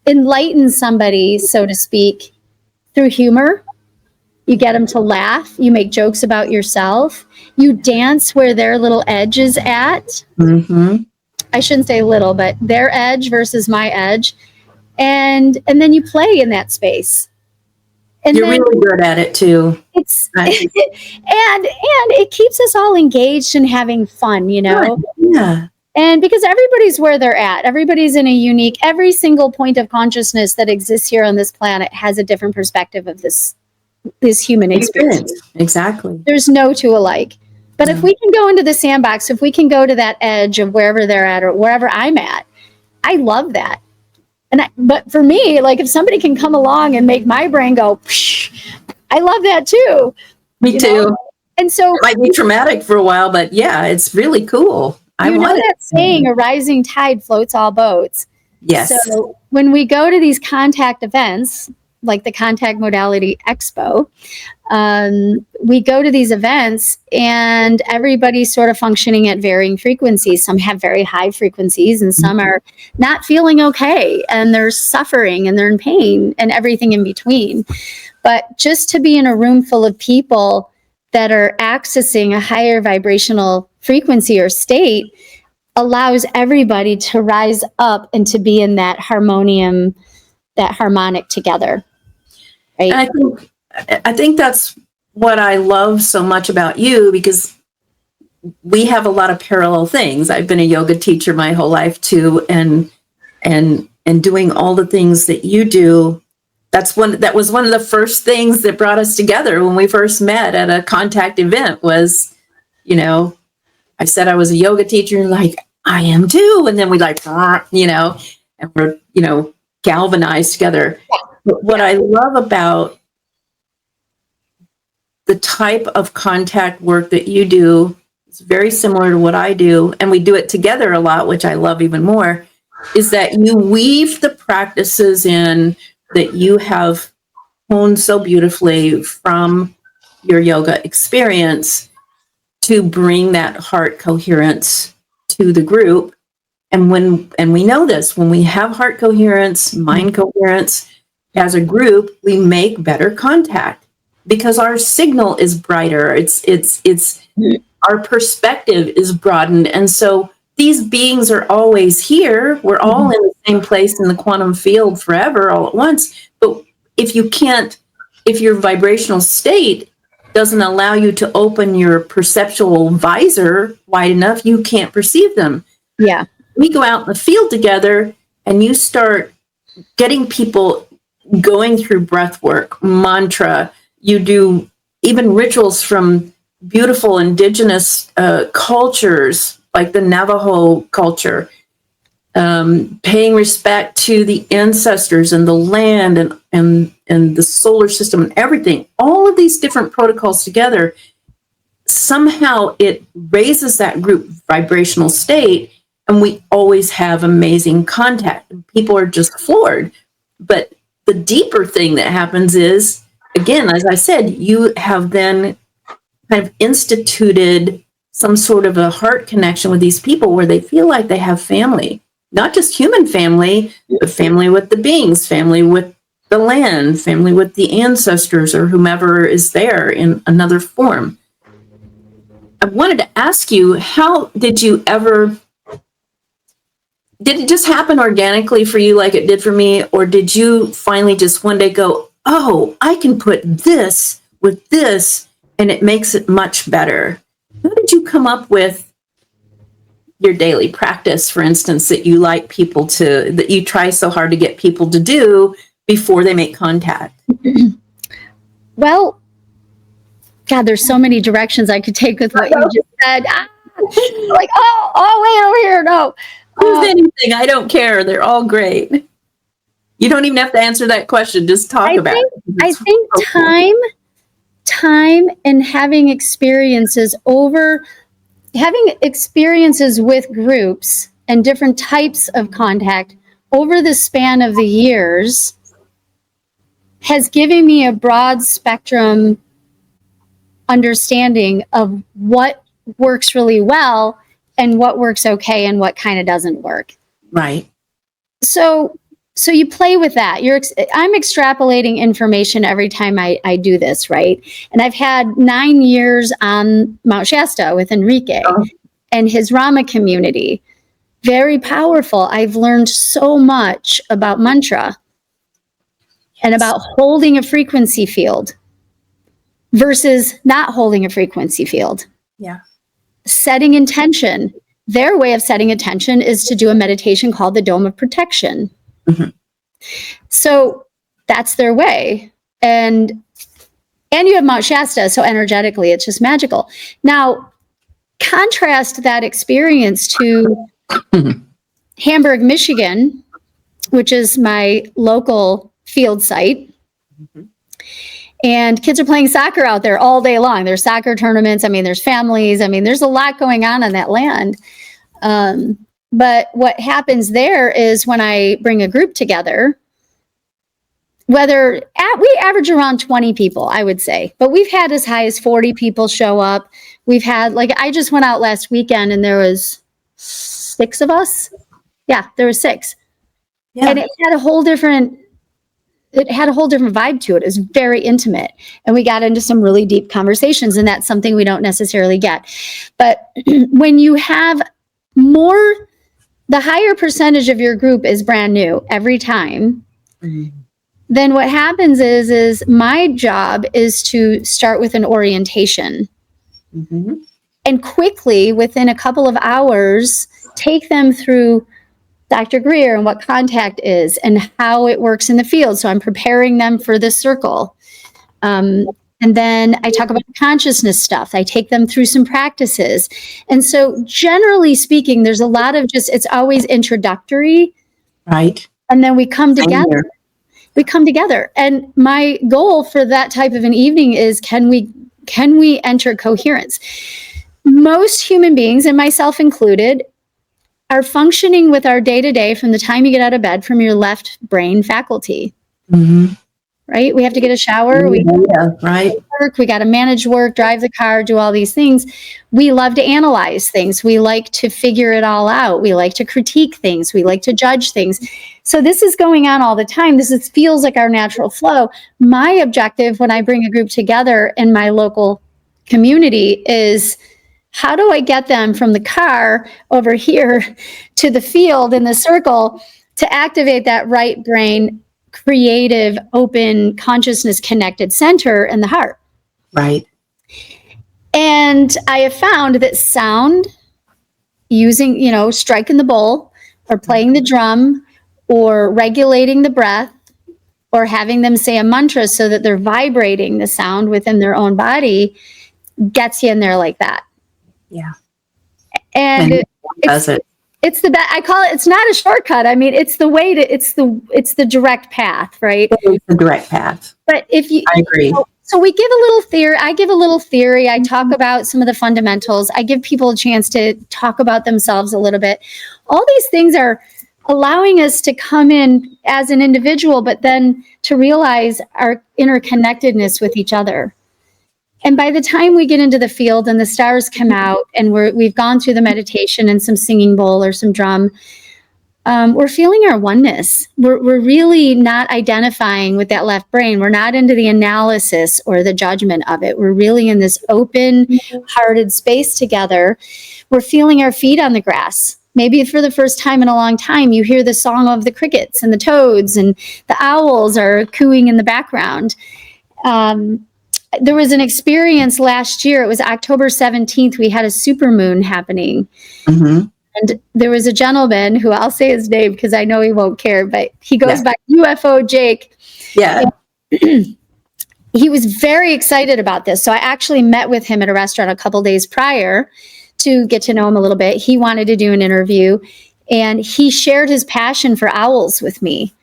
enlighten somebody, so to speak, through humor. You get them to laugh. You make jokes about yourself. You dance where their little edge is at. Mm-hmm. I shouldn't say little, but their edge versus my edge. And then you play in that space. And you're really good at it too. It's and it keeps us all engaged and having fun, Yeah. And because everybody's where they're at, everybody's in every single point of consciousness that exists here on this planet has a different perspective of this human experience. Exactly. There's no two alike. But if we can go into the sandbox, if we can go to that edge of wherever they're at or wherever I'm at, I love that. But for me, like if somebody can come along and make my brain go, psh, I love that too. Me too. And so it might be traumatic for a while, but yeah, it's really cool. I know that saying, a rising tide floats all boats. Yes. So when we go to these contact events, like the Contact Modality XPO, we go to these events and everybody's sort of functioning at varying frequencies. Some have very high frequencies and some are not feeling okay and they're suffering and they're in pain and everything in between. But just to be in a room full of people that are accessing a higher vibrational frequency or state allows everybody to rise up and to be in that harmonium, that harmonic together. Right? And I think that's what I love so much about you, because we have a lot of parallel things. I've been a yoga teacher my whole life too, and doing all the things that you do. That was one of the first things that brought us together when we first met at a Contact event. Was, I said I was a yoga teacher, like, I am too, and then we and we're galvanized together. But what I love about the type of contact work that you do, it's very similar to what I do, and we do it together a lot, which I love even more, is that you weave the practices in that you have honed so beautifully from your yoga experience to bring that heart coherence to the group. And we know this, when we have heart coherence, mind coherence as a group, we make better contact because our signal is brighter. It's our perspective is broadened. And so these beings are always here. We're all in the same place in the quantum field forever, all at once. But if your vibrational state doesn't allow you to open your perceptual visor wide enough, you can't perceive them. Yeah. We go out in the field together and you start getting people going through breath work, mantra. You do even rituals from beautiful indigenous cultures, like the Navajo culture, paying respect to the ancestors and the land and the solar system and everything. All of these different protocols together, somehow it raises that group vibrational state, and we always have amazing contact. People are just floored. But the deeper thing that happens is, again, as I said, you have then kind of instituted some sort of a heart connection with these people where they feel like they have family, not just human family, but family with the beings, family with the land, family with the ancestors or whomever is there in another form. I wanted to ask you, how did you ever, did it just happen organically for you like it did for me? Or did you finally just one day go, oh, I can put this with this and it makes it much better? How did you come up with your daily practice, for instance, that you like people to, that you try so hard to get people to do before they make contact? Well, God, there's so many directions I could take with what you just said. Like, wait, over here. No. Choose anything. I don't care. They're all great. You don't even have to answer that question. Just talk about it. I think time and having experiences with groups and different types of contact over the span of the years has given me a broad spectrum understanding of what works really well and what works okay and what kind of doesn't work. Right. So you play with that. I'm extrapolating information every time I do this, right? And I've had 9 years on Mount Shasta with Enrique and his Rahma community. Very powerful. I've learned so much about mantra and about holding a frequency field versus not holding a frequency field. Yeah. Setting intention. Their way of setting intention is to do a meditation called the Dome of Protection. Mm-hmm. So that's their way. And you have Mount Shasta, so energetically, it's just magical. Now, contrast that experience to Hamburg, Michigan, which is my local field site. Mm-hmm. And kids are playing soccer out there all day long. There's soccer tournaments. There's families. There's a lot going on that land. But what happens there is when I bring a group together, we average around 20 people, I would say, but we've had as high as 40 people show up. We've had, I just went out last weekend and there was 6 of us. Yeah, there was 6. Yeah. And it had a whole different vibe to it. It was very intimate. And we got into some really deep conversations, and that's something we don't necessarily get. But when you have the higher percentage of your group is brand new every time, then what happens is my job is to start with an orientation. And quickly, within a couple of hours, take them through Dr. Greer and what contact is and how it works in the field. So I'm preparing them for this circle. And then I talk about consciousness stuff. I take them through some practices. And so generally speaking, there's a lot of it's always introductory. Right. And then we come together. And my goal for that type of an evening is, can we enter coherence? Most human beings, and myself included, are functioning with our day-to-day from the time you get out of bed from your left brain faculty. Right? We have to get a shower. We work. We got to manage work, drive the car, do all these things. We love to analyze things. We like to figure it all out. We like to critique things. We like to judge things. So this is going on all the time. This feels like our natural flow. My objective when I bring a group together in my local community is, how do I get them from the car over here to the field in the circle to activate that right brain, creative, open, consciousness connected center in the heart? Right. And I have found that sound, using, striking the bowl or playing the drum or regulating the breath or having them say a mantra so that they're vibrating the sound within their own body, gets you in there like that. Yeah. And it's the best. I call it, it's not a shortcut. I mean, it's the way to, it's the direct path, right? It's the direct path. But I agree. So we give a little theory. I give a little theory. I talk about some of the fundamentals. I give people a chance to talk about themselves a little bit. All these things are allowing us to come in as an individual, but then to realize our interconnectedness with each other. And by the time we get into the field and the stars come out and we've gone through the meditation and some singing bowl or some drum, we're feeling our oneness. We're really not identifying with that left brain. We're not into the analysis or the judgment of it. We're really in this open-hearted space together. We're feeling our feet on the grass. Maybe for the first time in a long time, you hear the song of the crickets and the toads and the owls are cooing in the background. There was an experience last year. It was October 17th. We had a supermoon happening. And there was a gentleman who, I'll say his name because I know he won't care, but he goes by UFO Jake. Yeah. He was very excited about this. So I actually met with him at a restaurant a couple days prior to get to know him a little bit. He wanted to do an interview and he shared his passion for owls with me.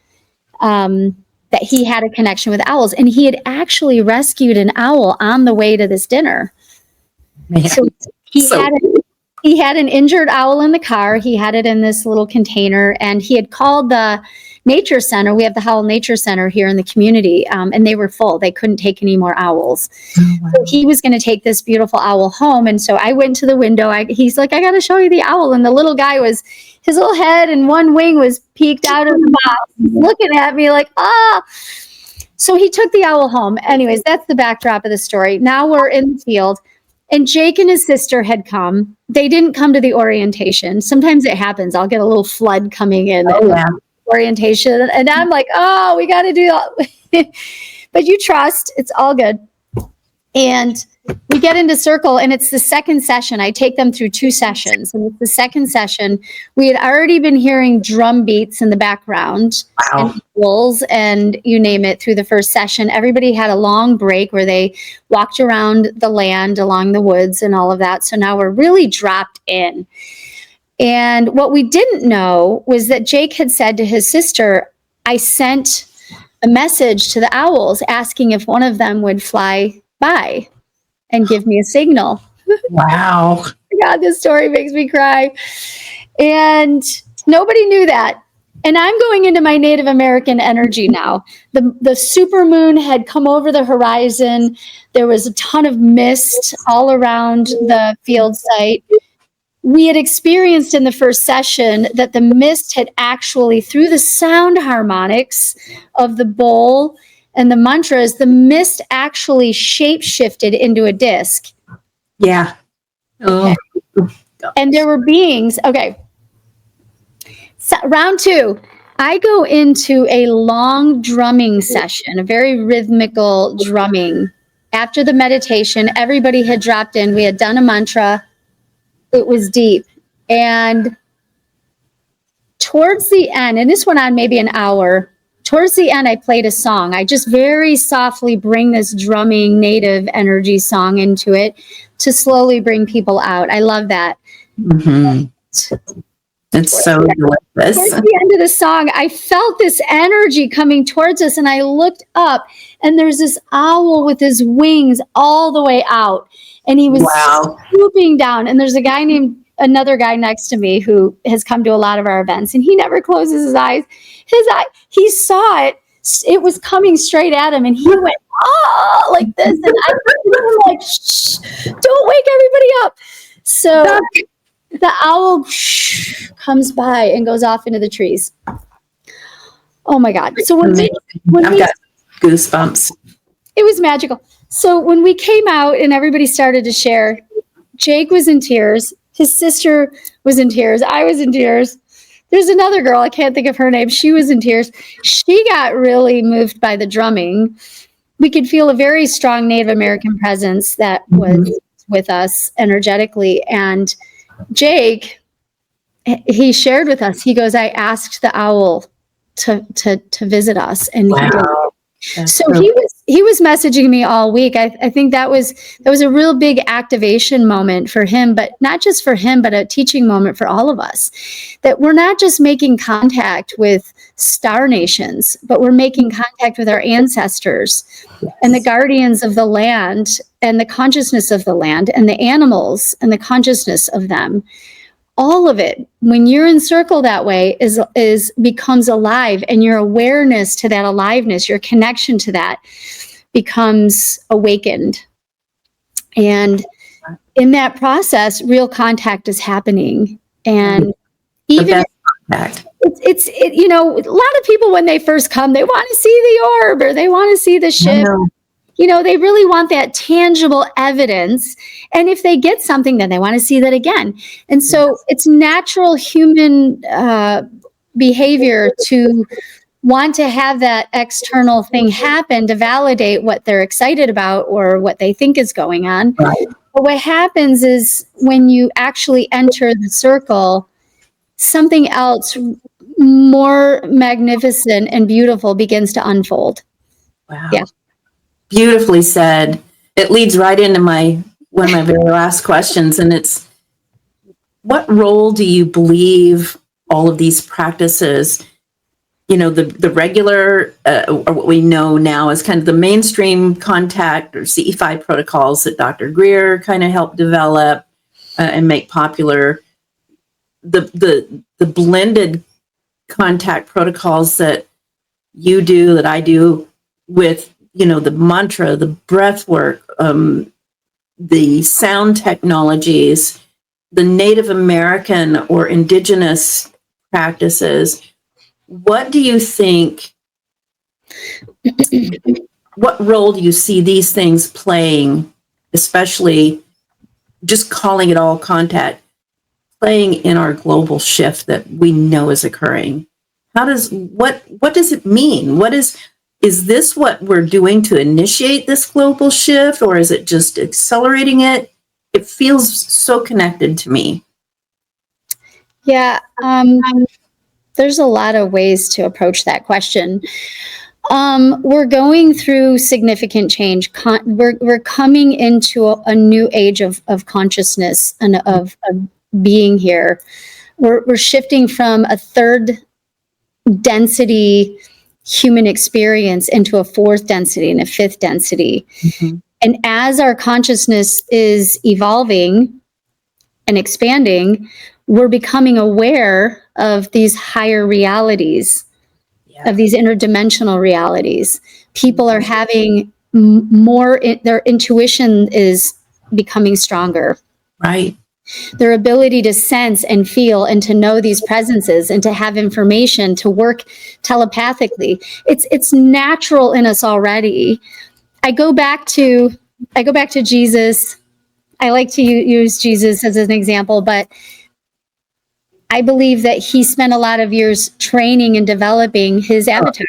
That he had a connection with owls, and he had actually rescued an owl on the way to this dinner. Man. So he had an injured owl in the car. He had it in this little container, and he had called the nature center. We have the Howell Nature Center here in the community, and they were full. They couldn't take any more owls. Oh, wow. So he was going to take this beautiful owl home, and so I went to the window. He's like, I got to show you the owl, and the little guy his little head and one wing was peeked out of the box, looking at me like, ah. So he took the owl home. Anyways, that's the backdrop of the story. Now we're in the field, and Jake and his sister had come. They didn't come to the orientation. Sometimes it happens. I'll get a little flood coming in. Oh, yeah. Orientation. And I'm like, oh, we got to do that. But you trust. It's all good. And we get into circle, and it's the second session. I take them through 2 sessions. And it's the second session. We had already been hearing drum beats in the background. Wow. And wolves and you name it through the first session. Everybody had a long break where they walked around the land, along the woods and all of that. So now we're really dropped in. And what we didn't know was that Jake had said to his sister, I sent a message to the owls asking if one of them would fly by and give me a signal. Wow. God, this story makes me cry. And nobody knew that. And I'm going into my Native American energy now. The supermoon had come over the horizon. There was a ton of mist all around the field site. We had experienced in the first session that the mist had actually, through the sound harmonics of the bowl and the mantras, the mist actually shape-shifted into a disc. Yeah. Oh, And there were beings. Okay. So, round 2. I go into a long drumming session, a very rhythmical drumming. After the meditation, everybody had dropped in. We had done a mantra. It was deep. And towards the end, and this went on maybe an hour, towards the end, I played a song. I just very softly bring this drumming native energy song into it to slowly bring people out. I love that. Mm-hmm. It's so delicious. Towards the end of the song, I felt this energy coming towards us, and I looked up, and there's this owl with his wings all the way out, and he was swooping down. And there's another guy next to me who has come to a lot of our events, and he never closes his eyes. He saw it. It was coming straight at him, and he went, oh, like this. And I'm like, shh, don't wake everybody up. So the owl comes by and goes off into the trees. Oh my God. So when I've got goosebumps. It was magical. So when we came out and everybody started to share, Jake was in tears. His sister was in tears. I was in tears. There's another girl, I can't think of her name. She was in tears. She got really moved by the drumming. We could feel a very strong Native American presence that was with us energetically. And Jake, he shared with us, he goes, I asked the owl to visit us. And he did. So he was messaging me all week. I think that was a real big activation moment for him, but not just for him, but a teaching moment for all of us, that we're not just making contact with star nations, but we're making contact with our ancestors and the guardians of the land and the consciousness of the land and the animals and the consciousness of them. All of it, when you're encircled that way, is becomes alive, and your awareness to that aliveness, your connection to that, becomes awakened. And in that process, real contact is happening. And even it's you know, a lot of people when they first come, they want to see the orb or they want to see the ship. You know, they really want that tangible evidence. And if they get something, then they want to see that again. And so it's natural human behavior to want to have that external thing happen to validate what they're excited about or what they think is going on. Right. But what happens is when you actually enter the circle, something else more magnificent and beautiful begins to unfold. Wow. Yeah. Beautifully said. It leads right into one of my very last questions, and it's, what role do you believe all of these practices, you know, the regular, or what we know now as kind of the mainstream contact or CE5 protocols that Dr. Greer kind of helped develop and make popular, the blended contact protocols that you do, that I do, with, you know, the mantra, the breath work, the sound technologies, the Native American or indigenous practices. What do you think, what role do you see these things playing, especially just calling it all contact, playing in our global shift that we know is occurring? What does it mean? Is this what we're doing to initiate this global shift, or is it just accelerating it? It feels so connected to me. Yeah, there's a lot of ways to approach that question. We're going through significant change. We're coming into a new age of consciousness and of being here. We're shifting from a third density human experience into a fourth density and a fifth density. Mm-hmm. And as our consciousness is evolving and expanding, we're becoming aware of these higher realities, of these interdimensional realities. People are having more, their intuition is becoming stronger. Right. Their ability to sense and feel and to know these presences and to have information to work telepathically. It's natural in us already. I go back to Jesus I like to use Jesus as an example, but I believe that he spent a lot of years training and developing his avatar.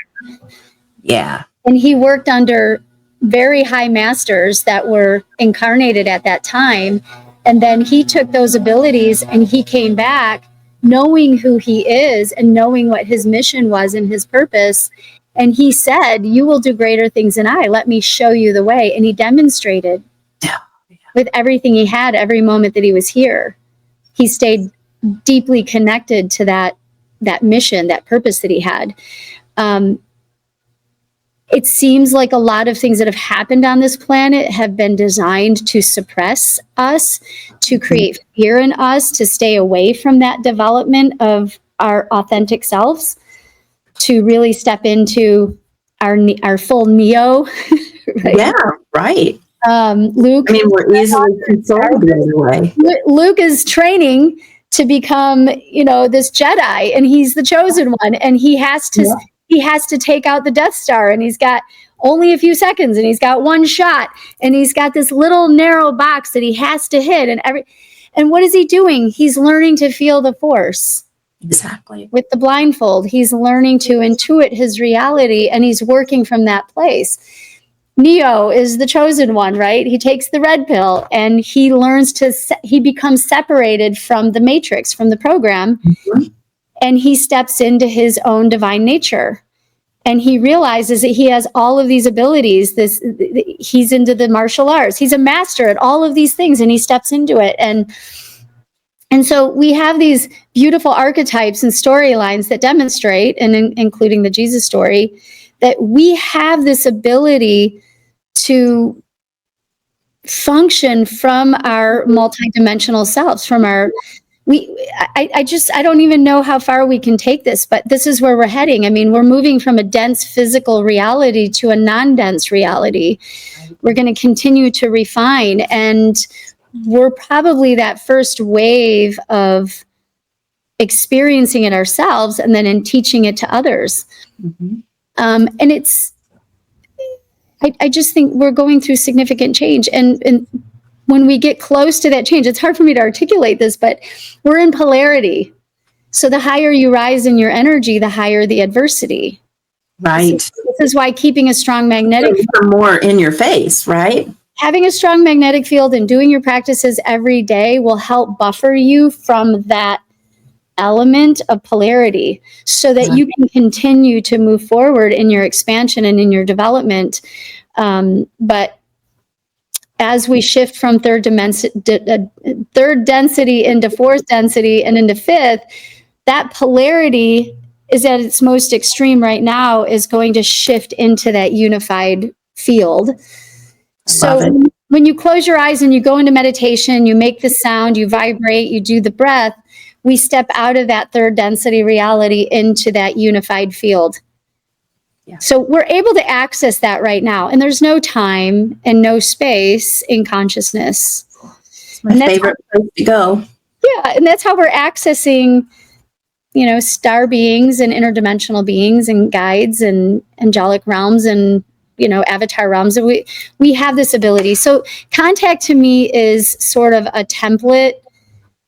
Yeah. And he worked under very high masters that were incarnated at that time. And then he took those abilities and he came back knowing who he is and knowing what his mission was and his purpose. And he said, "You will do greater things than I. Let me show you the way." And he demonstrated with everything he had, every moment that he was here. He stayed deeply connected to that mission, that purpose that he had. It seems like a lot of things that have happened on this planet have been designed to suppress us, to create fear in us, to stay away from that development of our authentic selves, to really step into our full Neo. Right? Yeah, right. Luke. I mean, we're easily controlled the other way. Luke is training to become, this Jedi, and he's the chosen one, and he has to. Yeah. He has to take out the Death Star, and he's got only a few seconds, and he's got one shot, and he's got this little narrow box that he has to hit. And what is he doing? He's learning to feel the Force. Exactly. With the blindfold, he's learning to intuit his reality, and he's working from that place. Neo is the chosen one, right? He takes the red pill, and he learns he becomes separated from the matrix, from the program. Mm-hmm. And he steps into his own divine nature. And he realizes that he has all of these abilities. He's into the martial arts. He's a master at all of these things, and he steps into it. And so we have these beautiful archetypes and storylines that demonstrate, and including the Jesus story, that we have this ability to function from our multidimensional selves, from our... I don't even know how far we can take this, but this is where we're heading. I mean, we're moving from a dense physical reality to a non-dense reality. We're going to continue to refine, and we're probably that first wave of experiencing it ourselves and then in teaching it to others. Mm-hmm. And I just think we're going through significant change, and when we get close to that change, it's hard for me to articulate this, but we're in polarity. So the higher you rise in your energy, the higher the adversity. Right. This is why keeping a strong magnetic field, more in your face, right? Having a strong magnetic field and doing your practices every day will help buffer you from that element of polarity, so that you can continue to move forward in your expansion and in your development. But as we shift from third density into fourth density and into fifth, that polarity is at its most extreme right now, is going to shift into that unified field. So when you close your eyes and you go into meditation, you make the sound, you vibrate, you do the breath, we step out of that third density reality into that unified field. Yeah. So we're able to access that right now, and there's no time and no space in consciousness. It's my favorite place to go. Yeah, and that's how we're accessing, star beings and interdimensional beings and guides and angelic realms and, avatar realms. And we have this ability. So contact to me is sort of a template,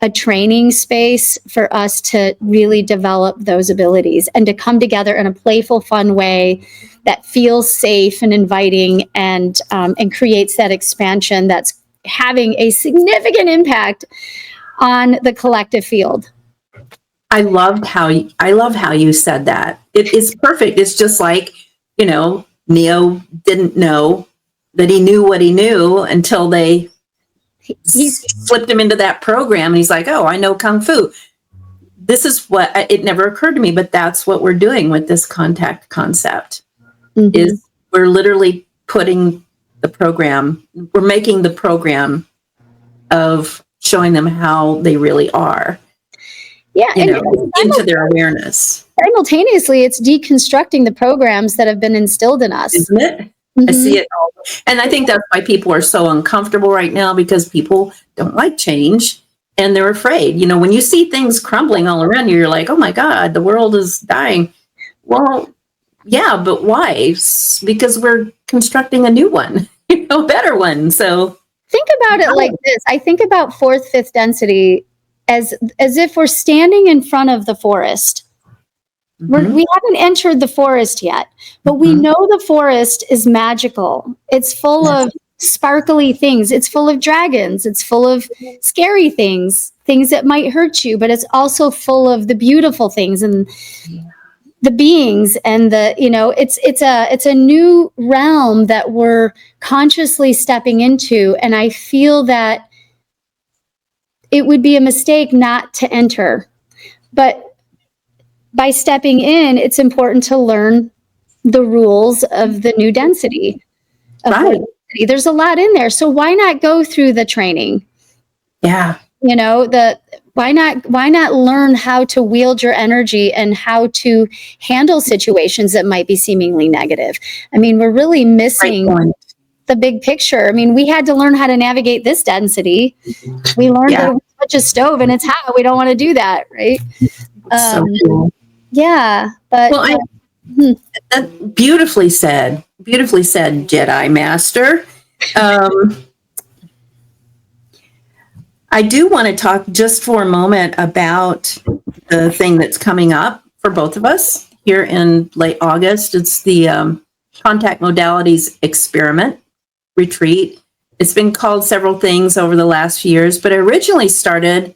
a training space for us to really develop those abilities and to come together in a playful, fun way that feels safe and inviting, and creates that expansion that's having a significant impact on the collective field. I love how you said that. It is perfect. It's just like, Neo didn't know that he knew what he knew until they slipped him into that program, and he's like, "Oh, I know Kung Fu." This is what it never occurred to me, but that's what we're doing with this contact concept. Mm-hmm. Is we're literally putting the program, we're making the program of showing them how they really are. Yeah, into their awareness. Simultaneously, it's deconstructing the programs that have been instilled in us. Isn't it? Mm-hmm. I see it all. And I think that's why people are so uncomfortable right now, because people don't like change and they're afraid. When you see things crumbling all around you, you're like, oh my God, the world is dying. Well, yeah, but why? Because we're constructing a new one, a better one. So Think about it like this. I think about fourth, fifth density as if we're standing in front of the forest. We haven't entered the forest yet, but we know the forest is magical. It's full of sparkly things. It's full of dragons. It's full of scary things that might hurt you, but it's also full of the beautiful things and the beings and it's a new realm that we're consciously stepping into. And I feel that it would be a mistake not to enter, but by stepping in, it's important to learn the rules of the new density. Right. There's a lot in there. So why not go through the training? Yeah. Why not learn how to wield your energy and how to handle situations that might be seemingly negative? I mean, we're really missing the big picture. I mean, we had to learn how to navigate this density. We learned that we touch a stove and it's hot. We don't want to do that, right? So cool. Yeah, but that beautifully said, Jedi Master. I do want to talk just for a moment about the thing that's coming up for both of us here in late August. It's the Contact Modalities Experiment Retreat. It's been called several things over the last few years, but it originally started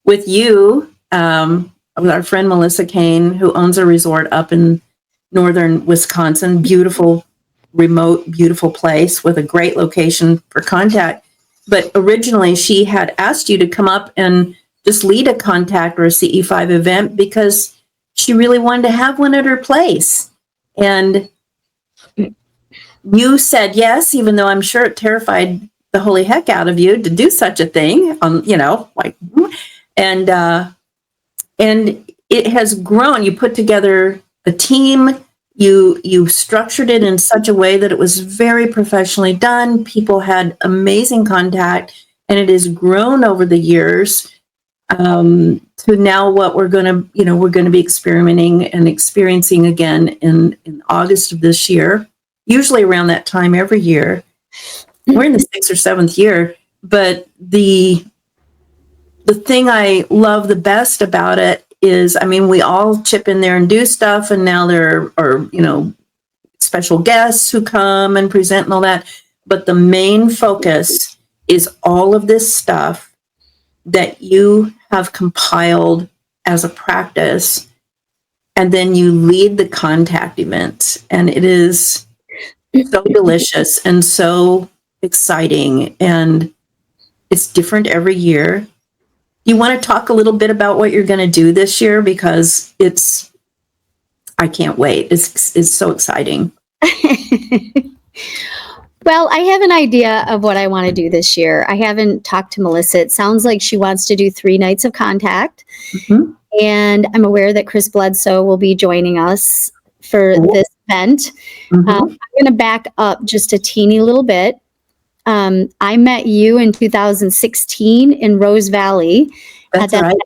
with you, with our friend Melissa Kane, who owns a resort up in northern Wisconsin. Beautiful, remote, beautiful place with a great location for contact. But originally she had asked you to come up and just lead a contact or a CE5 event because she really wanted to have one at her place. And you said yes, even though I'm sure it terrified the holy heck out of you to do such a thing. And it has grown. You put together a team. You structured it in such a way that it was very professionally done. People had amazing contact, and it has grown over the years to now what we're going to be experimenting and experiencing again in August of this year. Usually around that time every year. We're in the 6th or 7th year, but the thing I love the best about it is, I mean, we all chip in there and do stuff, and now there are, special guests who come and present and all that. But the main focus is all of this stuff that you have compiled as a practice, and then you lead the contact event, and it is so delicious and so exciting, and it's different every year. You want to talk a little bit about what you're going to do this year, because I can't wait. It's so exciting. Well, I have an idea of what I want to do this year. I haven't talked to Melissa. It sounds like she wants to do 3 nights of contact. And I'm aware that Chris Bledsoe will be joining us for this event. I'm going to back up just a teeny little bit. I met you in 2016 in Rose Valley. That's right.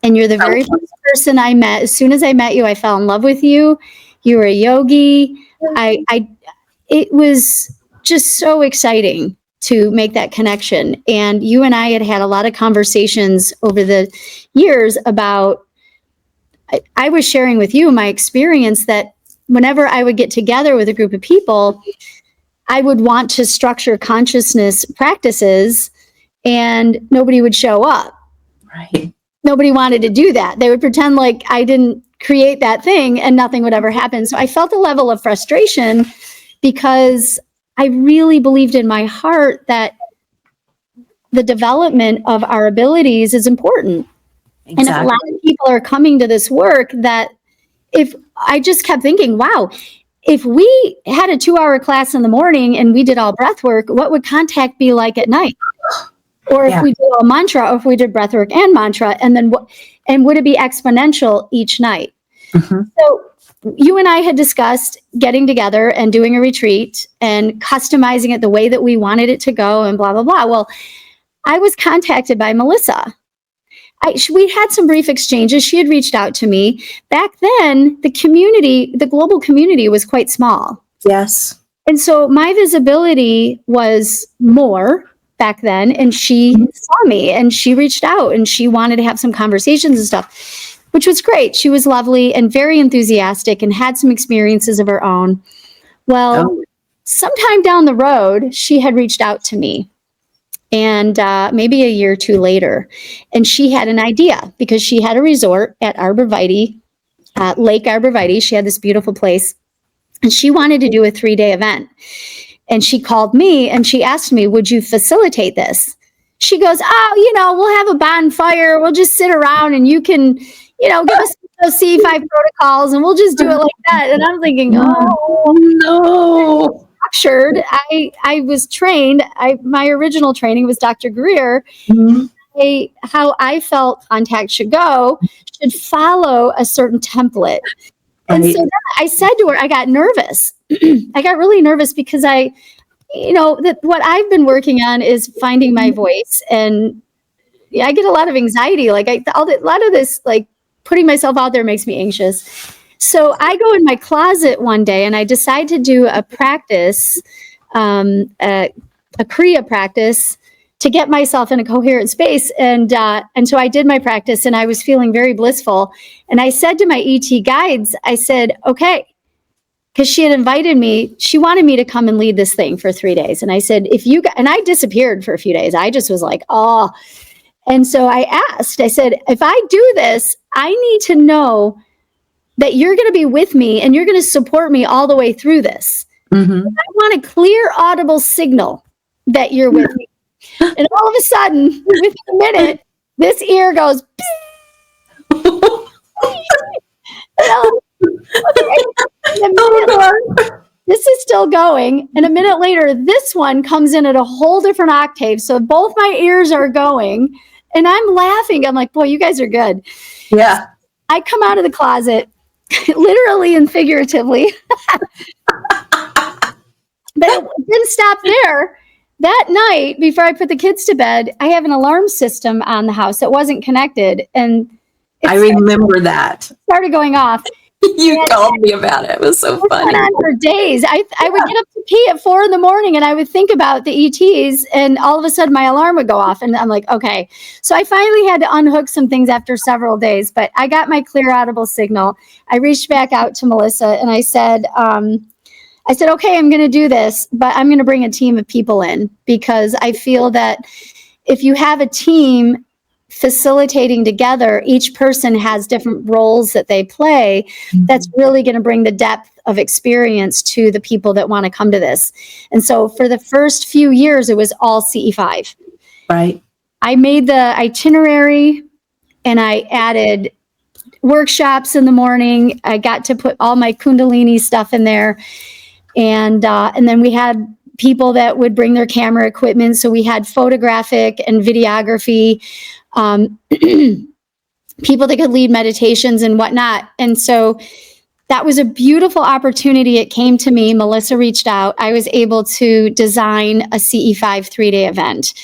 And you're the very first person I met. As soon as I met you, I fell in love with you. You were a yogi. It was just so exciting to make that connection. And you and I had a lot of conversations over the years about, I was sharing with you my experience that whenever I would get together with a group of people, I would want to structure consciousness practices and nobody would show up. Right. Nobody wanted to do that. They would pretend like I didn't create that thing and nothing would ever happen. So I felt a level of frustration because I really believed in my heart that the development of our abilities is important. Exactly. And if a lot of people are coming to this work, that if I just kept thinking, wow, if we had a 2-hour class in the morning and we did all breath work, what would contact be like at night? Or if we did all mantra, or if we did breath work and mantra, and then would it be exponential each night? So you and I had discussed getting together and doing a retreat and customizing it the way that we wanted it to go and blah, blah, blah. Well, I was contacted by Melissa. We had some brief exchanges. She had reached out to me. Back then, the global community was quite small. Yes. And so my visibility was more back then, and she saw me and she reached out and she wanted to have some conversations and stuff, which was great. She was lovely and very enthusiastic and had some experiences of her own. Well, sometime down the road, she had reached out to me, and maybe a year or two later, and she had an idea because she had a resort at Arborvitae, Lake Arborvitae. She had this beautiful place, and she wanted to do a 3-day event. And she called me and she asked me, would you facilitate this? She goes, oh, we'll have a bonfire. We'll just sit around and you can, give us those C5 protocols and we'll just do it like that. And I'm thinking, oh, no. Structured. I was trained. My original training was Dr. Greer. How I felt contact should go should follow a certain template. And so then I said to her, I got nervous. I got really nervous because what I've been working on is finding my voice. And I get a lot of anxiety. Like a lot of this, like putting myself out there makes me anxious. So I go in my closet one day and I decide to do a practice, a Kriya practice to get myself in a coherent space. And so I did my practice and I was feeling very blissful. And I said to my ET guides, I said, okay, because she had invited me, she wanted me to come and lead this thing for 3 days. And I said, and I disappeared for a few days. I just was like, oh. And so I asked, I said, if I do this, I need to know that you're going to be with me and you're going to support me all the way through this. I want a clear, audible signal that you're with me. And all of a sudden, within a minute, this ear goes, this is still going. And a minute later, this one comes in at a whole different octave. So both my ears are going and I'm laughing. I'm like, boy, you guys are good. Yeah. I come out of the closet, literally and figuratively. But it didn't stop there. That night, before I put the kids to bed, I have an alarm system on the house that wasn't connected. And I remember that. Started going off. You told me about it. It was so funny. Went on for days. I would get up to pee at 4 a.m. and I would think about the ETs and all of a sudden my alarm would go off and I'm like, okay. So I finally had to unhook some things after several days, but I got my clear audible signal. I reached back out to Melissa and I said, okay, I'm going to do this, but I'm going to bring a team of people in because I feel that if you have a team facilitating together, each person has different roles that they play. That's really going to bring the depth of experience to the people that want to come to this. And so for the first few years, it was all CE5. Right. I made the itinerary and I added workshops in the morning. I got to put all my Kundalini stuff in there. And then we had people that would bring their camera equipment. So we had photographic and videography, people that could lead meditations and whatnot. And so that was a beautiful opportunity. It came to me. Melissa reached out. I was able to design a CE5 3-day event.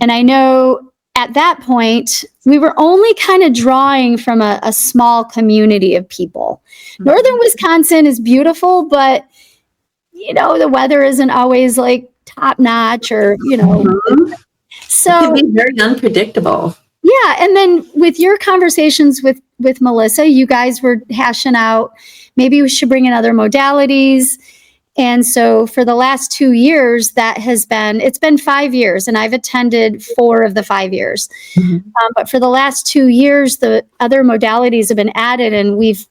And I know at that point, we were only kind of drawing from a small community of people. Northern Wisconsin is beautiful, but the weather isn't always like top notch or, so it can be very unpredictable. Yeah. And then with your conversations with Melissa, you guys were hashing out, maybe we should bring in other modalities. And so for the last 2 years, it's been 5 years and I've attended 4 of the 5 years. But for the last 2 years, the other modalities have been added and we've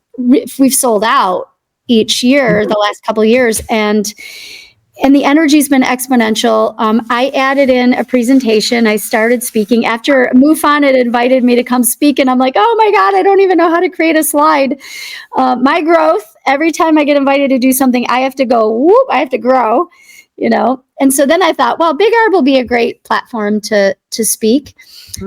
sold out each year, the last couple of years. And the energy's been exponential. I added in a presentation. I started speaking after MUFON had invited me to come speak. And I'm like, oh my God, I don't even know how to create a slide. My growth, every time I get invited to do something, I have to go, whoop, I have to grow, And so then I thought, well, Big Arb will be a great platform to speak.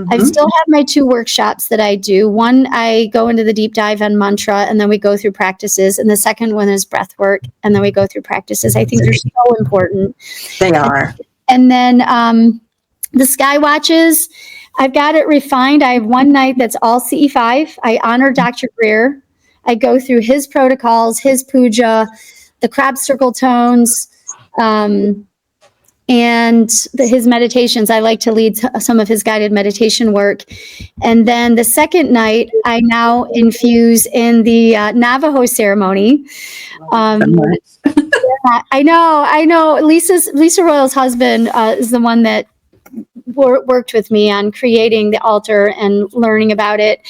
I still have my 2 workshops that I do. One, I go into the deep dive on mantra, and then we go through practices. And the second one is breath work, and then we go through practices. I think they're so important. They are. And then the Sky Watches, I've got it refined. I have one night that's all CE5. I honor Dr. Greer. I go through his protocols, his puja, the crab circle tones, and his meditations. I like to lead some of his guided meditation work. And then the second night, I now infuse in the Navajo ceremony. I know. Lyssa Royal's husband is the one that worked with me on creating the altar and learning about it.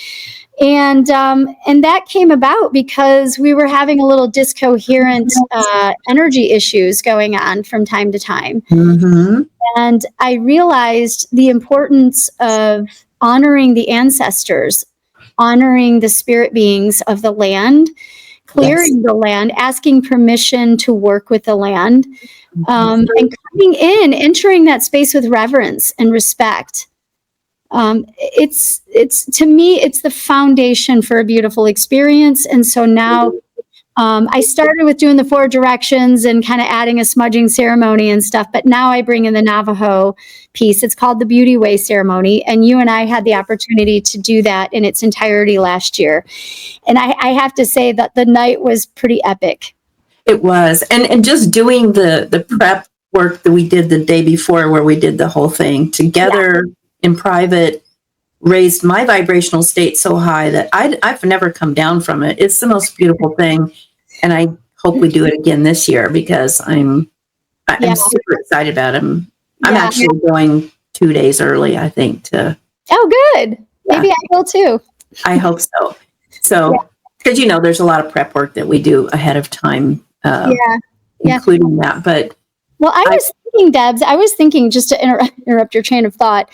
And that came about because we were having a little discoherent energy issues going on from time to time. Mm-hmm. And I realized the importance of honoring the ancestors, honoring the spirit beings of the land, clearing the land, asking permission to work with the land, and coming in, entering that space with reverence and respect. It's to me, it's the foundation for a beautiful experience. And so now I started with doing the 4 directions and kind of adding a smudging ceremony and stuff. But now I bring in the Navajo piece. It's called the Beauty Way ceremony. And you and I had the opportunity to do that in its entirety last year. And I have to say that the night was pretty epic. It was. And just doing the prep work that we did the day before, where we did the whole thing together in private, raised my vibrational state so high that I've never come down from it. It's the most beautiful thing. And I hope we do it again this year, because I'm super excited about it. I'm actually going 2 days early, I think, to. Oh, good. Maybe I will too. I hope so. So, because, there's a lot of prep work that we do ahead of time, including that. But I was thinking, Debs, just to interrupt your train of thought,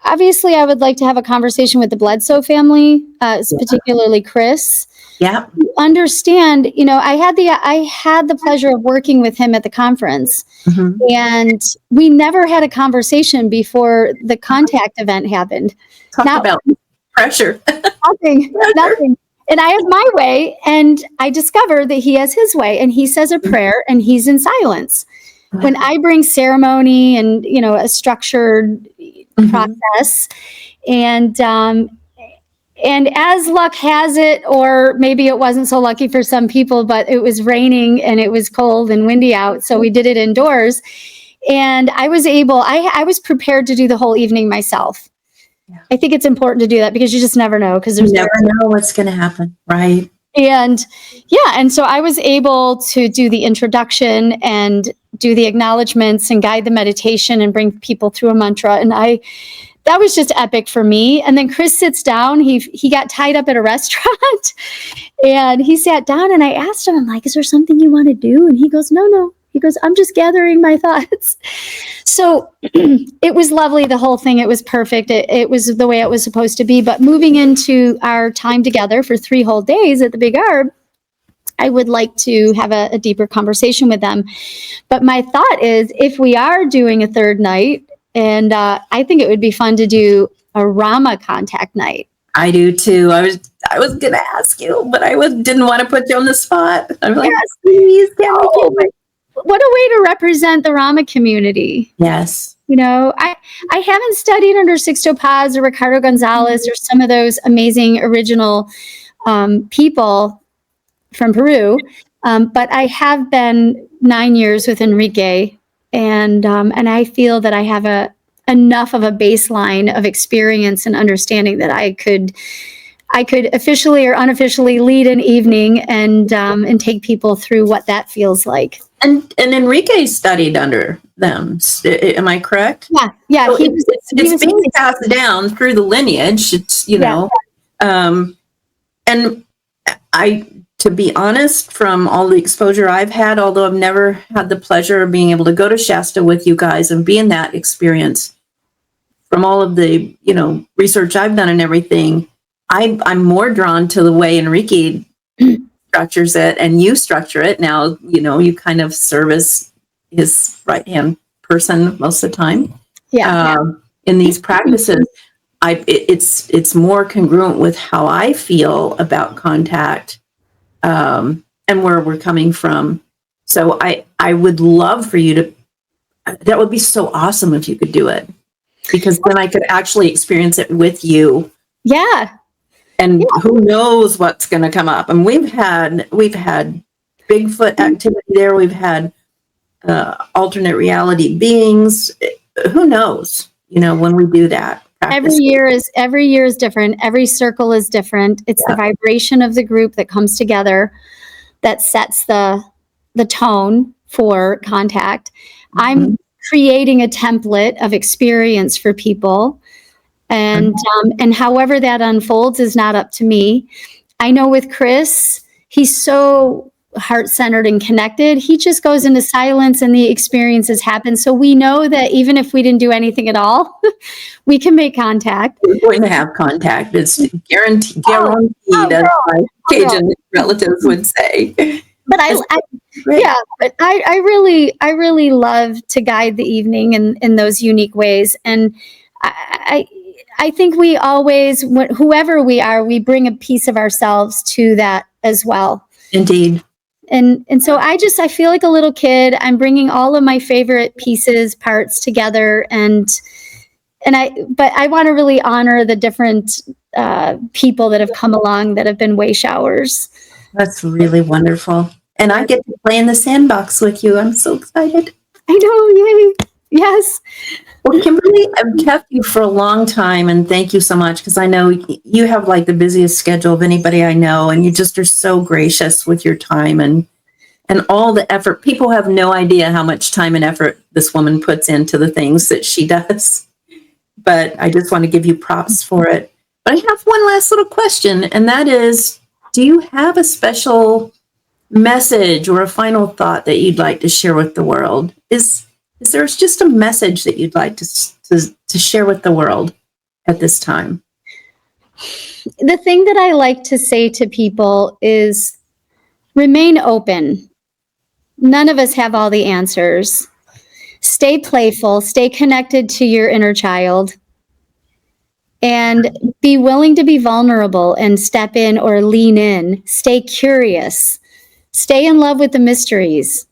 obviously I would like to have a conversation with the Bledsoe family, particularly Chris. Yeah. Understand, I had the pleasure of working with him at the conference, and we never had a conversation before the Contact event happened. Talk about pressure. Nothing. And I have my way, and I discover that he has his way, and he says a prayer, and he's in silence. When I bring ceremony and, a structured process, and as luck has it, or maybe it wasn't so lucky for some people, but it was raining and it was cold and windy out, so we did it indoors. And I was prepared to do the whole evening myself. I think it's important to do that, because you just never know, because you never know what's going to happen, right? And so I was able to do the introduction and do the acknowledgments and guide the meditation and bring people through a mantra. And that was just epic for me. And then Chris sits down. He got tied up at a restaurant, and he sat down, and I asked him, I'm like, is there something you want to do? And he goes, no. He goes, I'm just gathering my thoughts. So it was lovely, the whole thing. It was perfect. It was the way it was supposed to be. But moving into our time together for 3 whole days at the Big Arb, I would like to have a deeper conversation with them. But my thought is, if we are doing a 3rd night, and I think it would be fun to do a Rahma contact night. I do too. I was going to ask you, but I didn't want to put you on the spot. I'm like, yes, please, what a way to represent the Rahma community. Yes. I haven't studied under Sixto Paz or Ricardo Gonzalez or some of those amazing original people from Peru, but I have been 9 years with Enrique, and I feel that I have enough of a baseline of experience and understanding that I could officially or unofficially lead an evening and take people through what that feels like. And Enrique studied under them. Am I correct? Yeah. So it's being passed down through the lineage. It's and to be honest, from all the exposure I've had, although I've never had the pleasure of being able to go to Shasta with you guys and be in that experience, from all of the research I've done and everything, I'm more drawn to the way Enrique structures it and you structure it. Now, you kind of serve as his right-hand person most of the time. In these practices, it's more congruent with how I feel about contact and where we're coming from. So I would love for you to, that would be so awesome if you could do it, because then I could actually experience it with you. Yeah. And who knows what's going to come up? And we've had Bigfoot activity there. We've had alternate reality beings. Who knows? When we do that. Every year is different. Every circle is different. It's the vibration of the group that comes together that sets the tone for contact. I'm creating a template of experience for people, and however that unfolds is not up to me. I know with Chris, he's so heart-centered and connected. He just goes into silence and the experiences happen. So we know that even if we didn't do anything at all, we can make contact. We're going to have contact. It's guaranteed, as my Cajun relatives would say. But I really love to guide the evening in those unique ways. And I think we always, whoever we are, we bring a piece of ourselves to that as well. Indeed. And so I feel like a little kid. I'm bringing all of my favorite parts together, but I want to really honor the different people that have come along that have been way showers. That's really wonderful. And I get to play in the sandbox with you. I'm so excited. I know. Yay. Yes. Well, Kimberly, I've kept you for a long time, and thank you so much, because I know you have like the busiest schedule of anybody I know, and you just are so gracious with your time and all the effort. People have no idea how much time and effort this woman puts into the things that she does, but I just want to give you props for it. But I have one last little question, and that is, do you have a special message or a final thought that you'd like to share with the world? Is there just a message that you'd like to share with the world at this time? The thing that I like to say to people is remain open. None of us have all the answers. Stay playful, stay connected to your inner child, and be willing to be vulnerable and step in or lean in. Stay curious. Stay in love with the mysteries.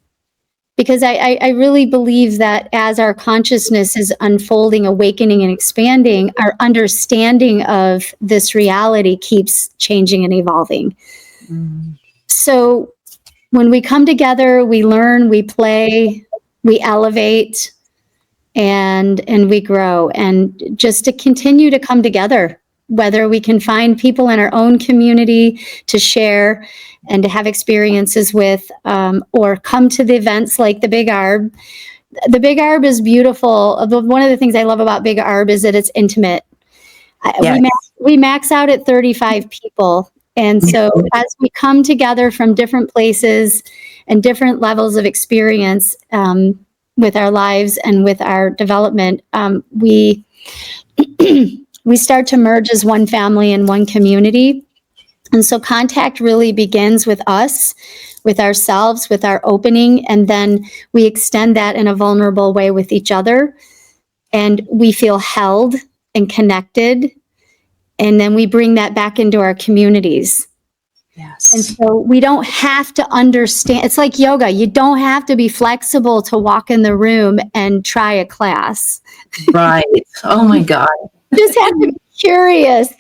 Because I really believe that as our consciousness is unfolding, awakening, and expanding, our understanding of this reality keeps changing and evolving. So when we come together, we learn, we play, we elevate, and we grow. And just to continue to come together, whether we can find people in our own community to share and to have experiences with, or come to the events like the Big Arb. The Big Arb is beautiful. One of the things I love about Big Arb is that it's intimate. Yes. We max out at 35 people. And so as we come together from different places and different levels of experience with our lives and with our development, we start to merge as one family and one community. And so contact really begins with us, with ourselves, with our opening, and then we extend that in a vulnerable way with each other. And we feel held and connected. And then we bring that back into our communities. Yes. And so we don't have to understand. It's like yoga. You don't have to be flexible to walk in the room and try a class. Right. Oh my God. You just have to be curious.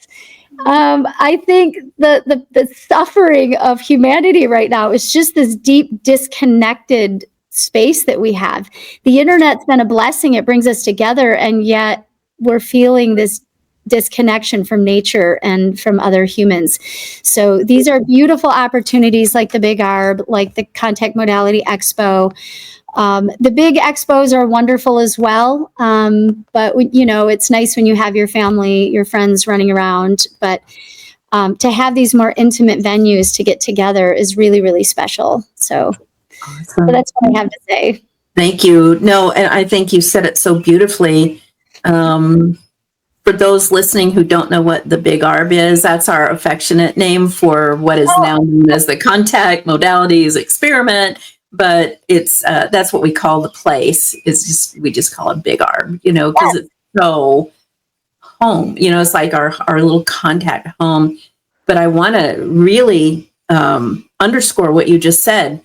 I think the suffering of humanity right now is just this deep disconnected space that we have. The internet's been a blessing. It brings us together, and yet we're feeling this disconnection from nature and from other humans. So these are beautiful opportunities like the Big Arb, like the Contact Modality XPO. The big expos are wonderful as well. But it's nice when you have your family, your friends running around, but to have these more intimate venues to get together is really, really special. So, Awesome. So that's what I have to say. Thank you. No, and I think you said it so beautifully. For those listening who don't know what the Big Arb is, that's our affectionate name for what is now known as the Contact Modalities Experiment. But it's that's what we call the place. We just call it Big Arb, because it's so home. It's like our little contact home. But I want to really underscore what you just said.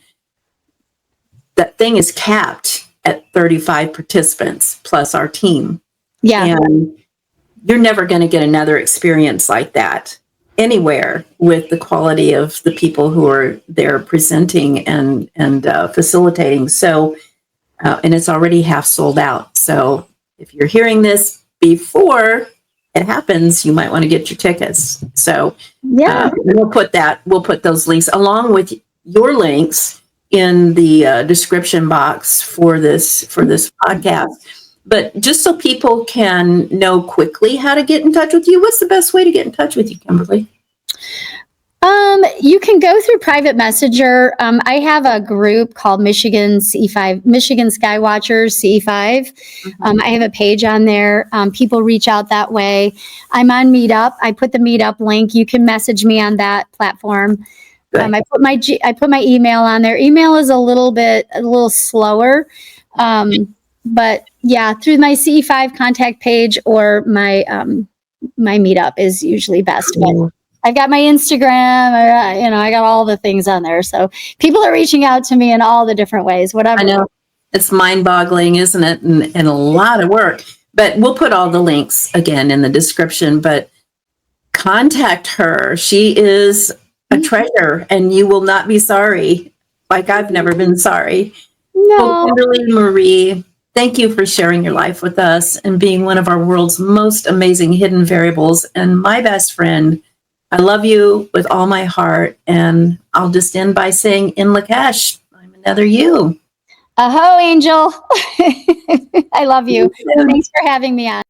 That thing is capped at 35 participants plus our team. Yeah. And you're never going to get another experience like that anywhere with the quality of the people who are there presenting and facilitating. So and it's already half sold out. So if you're hearing this before it happens, you might want to get your tickets. So we'll put those links along with your links in the description box for this podcast. But just so people can know quickly how to get in touch with you, what's the best way to get in touch with you, Kimberly? You can go through private messenger. I have a group called Michigan CE5, Michigan Skywatchers CE5. I have a page on there. People reach out that way. I'm on Meetup. I put the Meetup link. You can message me on that platform. I put my email on there. Email is a little slower. But yeah, through my CE5 contact page or my Meetup is usually best. But I've got my Instagram, I got all the things on there. So people are reaching out to me in all the different ways, whatever. I know. It's mind-boggling, isn't it? And a lot of work. But we'll put all the links again in the description. But contact her. She is a treasure, and you will not be sorry. Like I've never been sorry. No. Well, Kimberly Marie, thank you for sharing your life with us and being one of our world's most amazing hidden variables and my best friend. I love you with all my heart, and I'll just end by saying, in Lakesh, I'm another you. Aho, Angel. I love you. Thanks for having me on.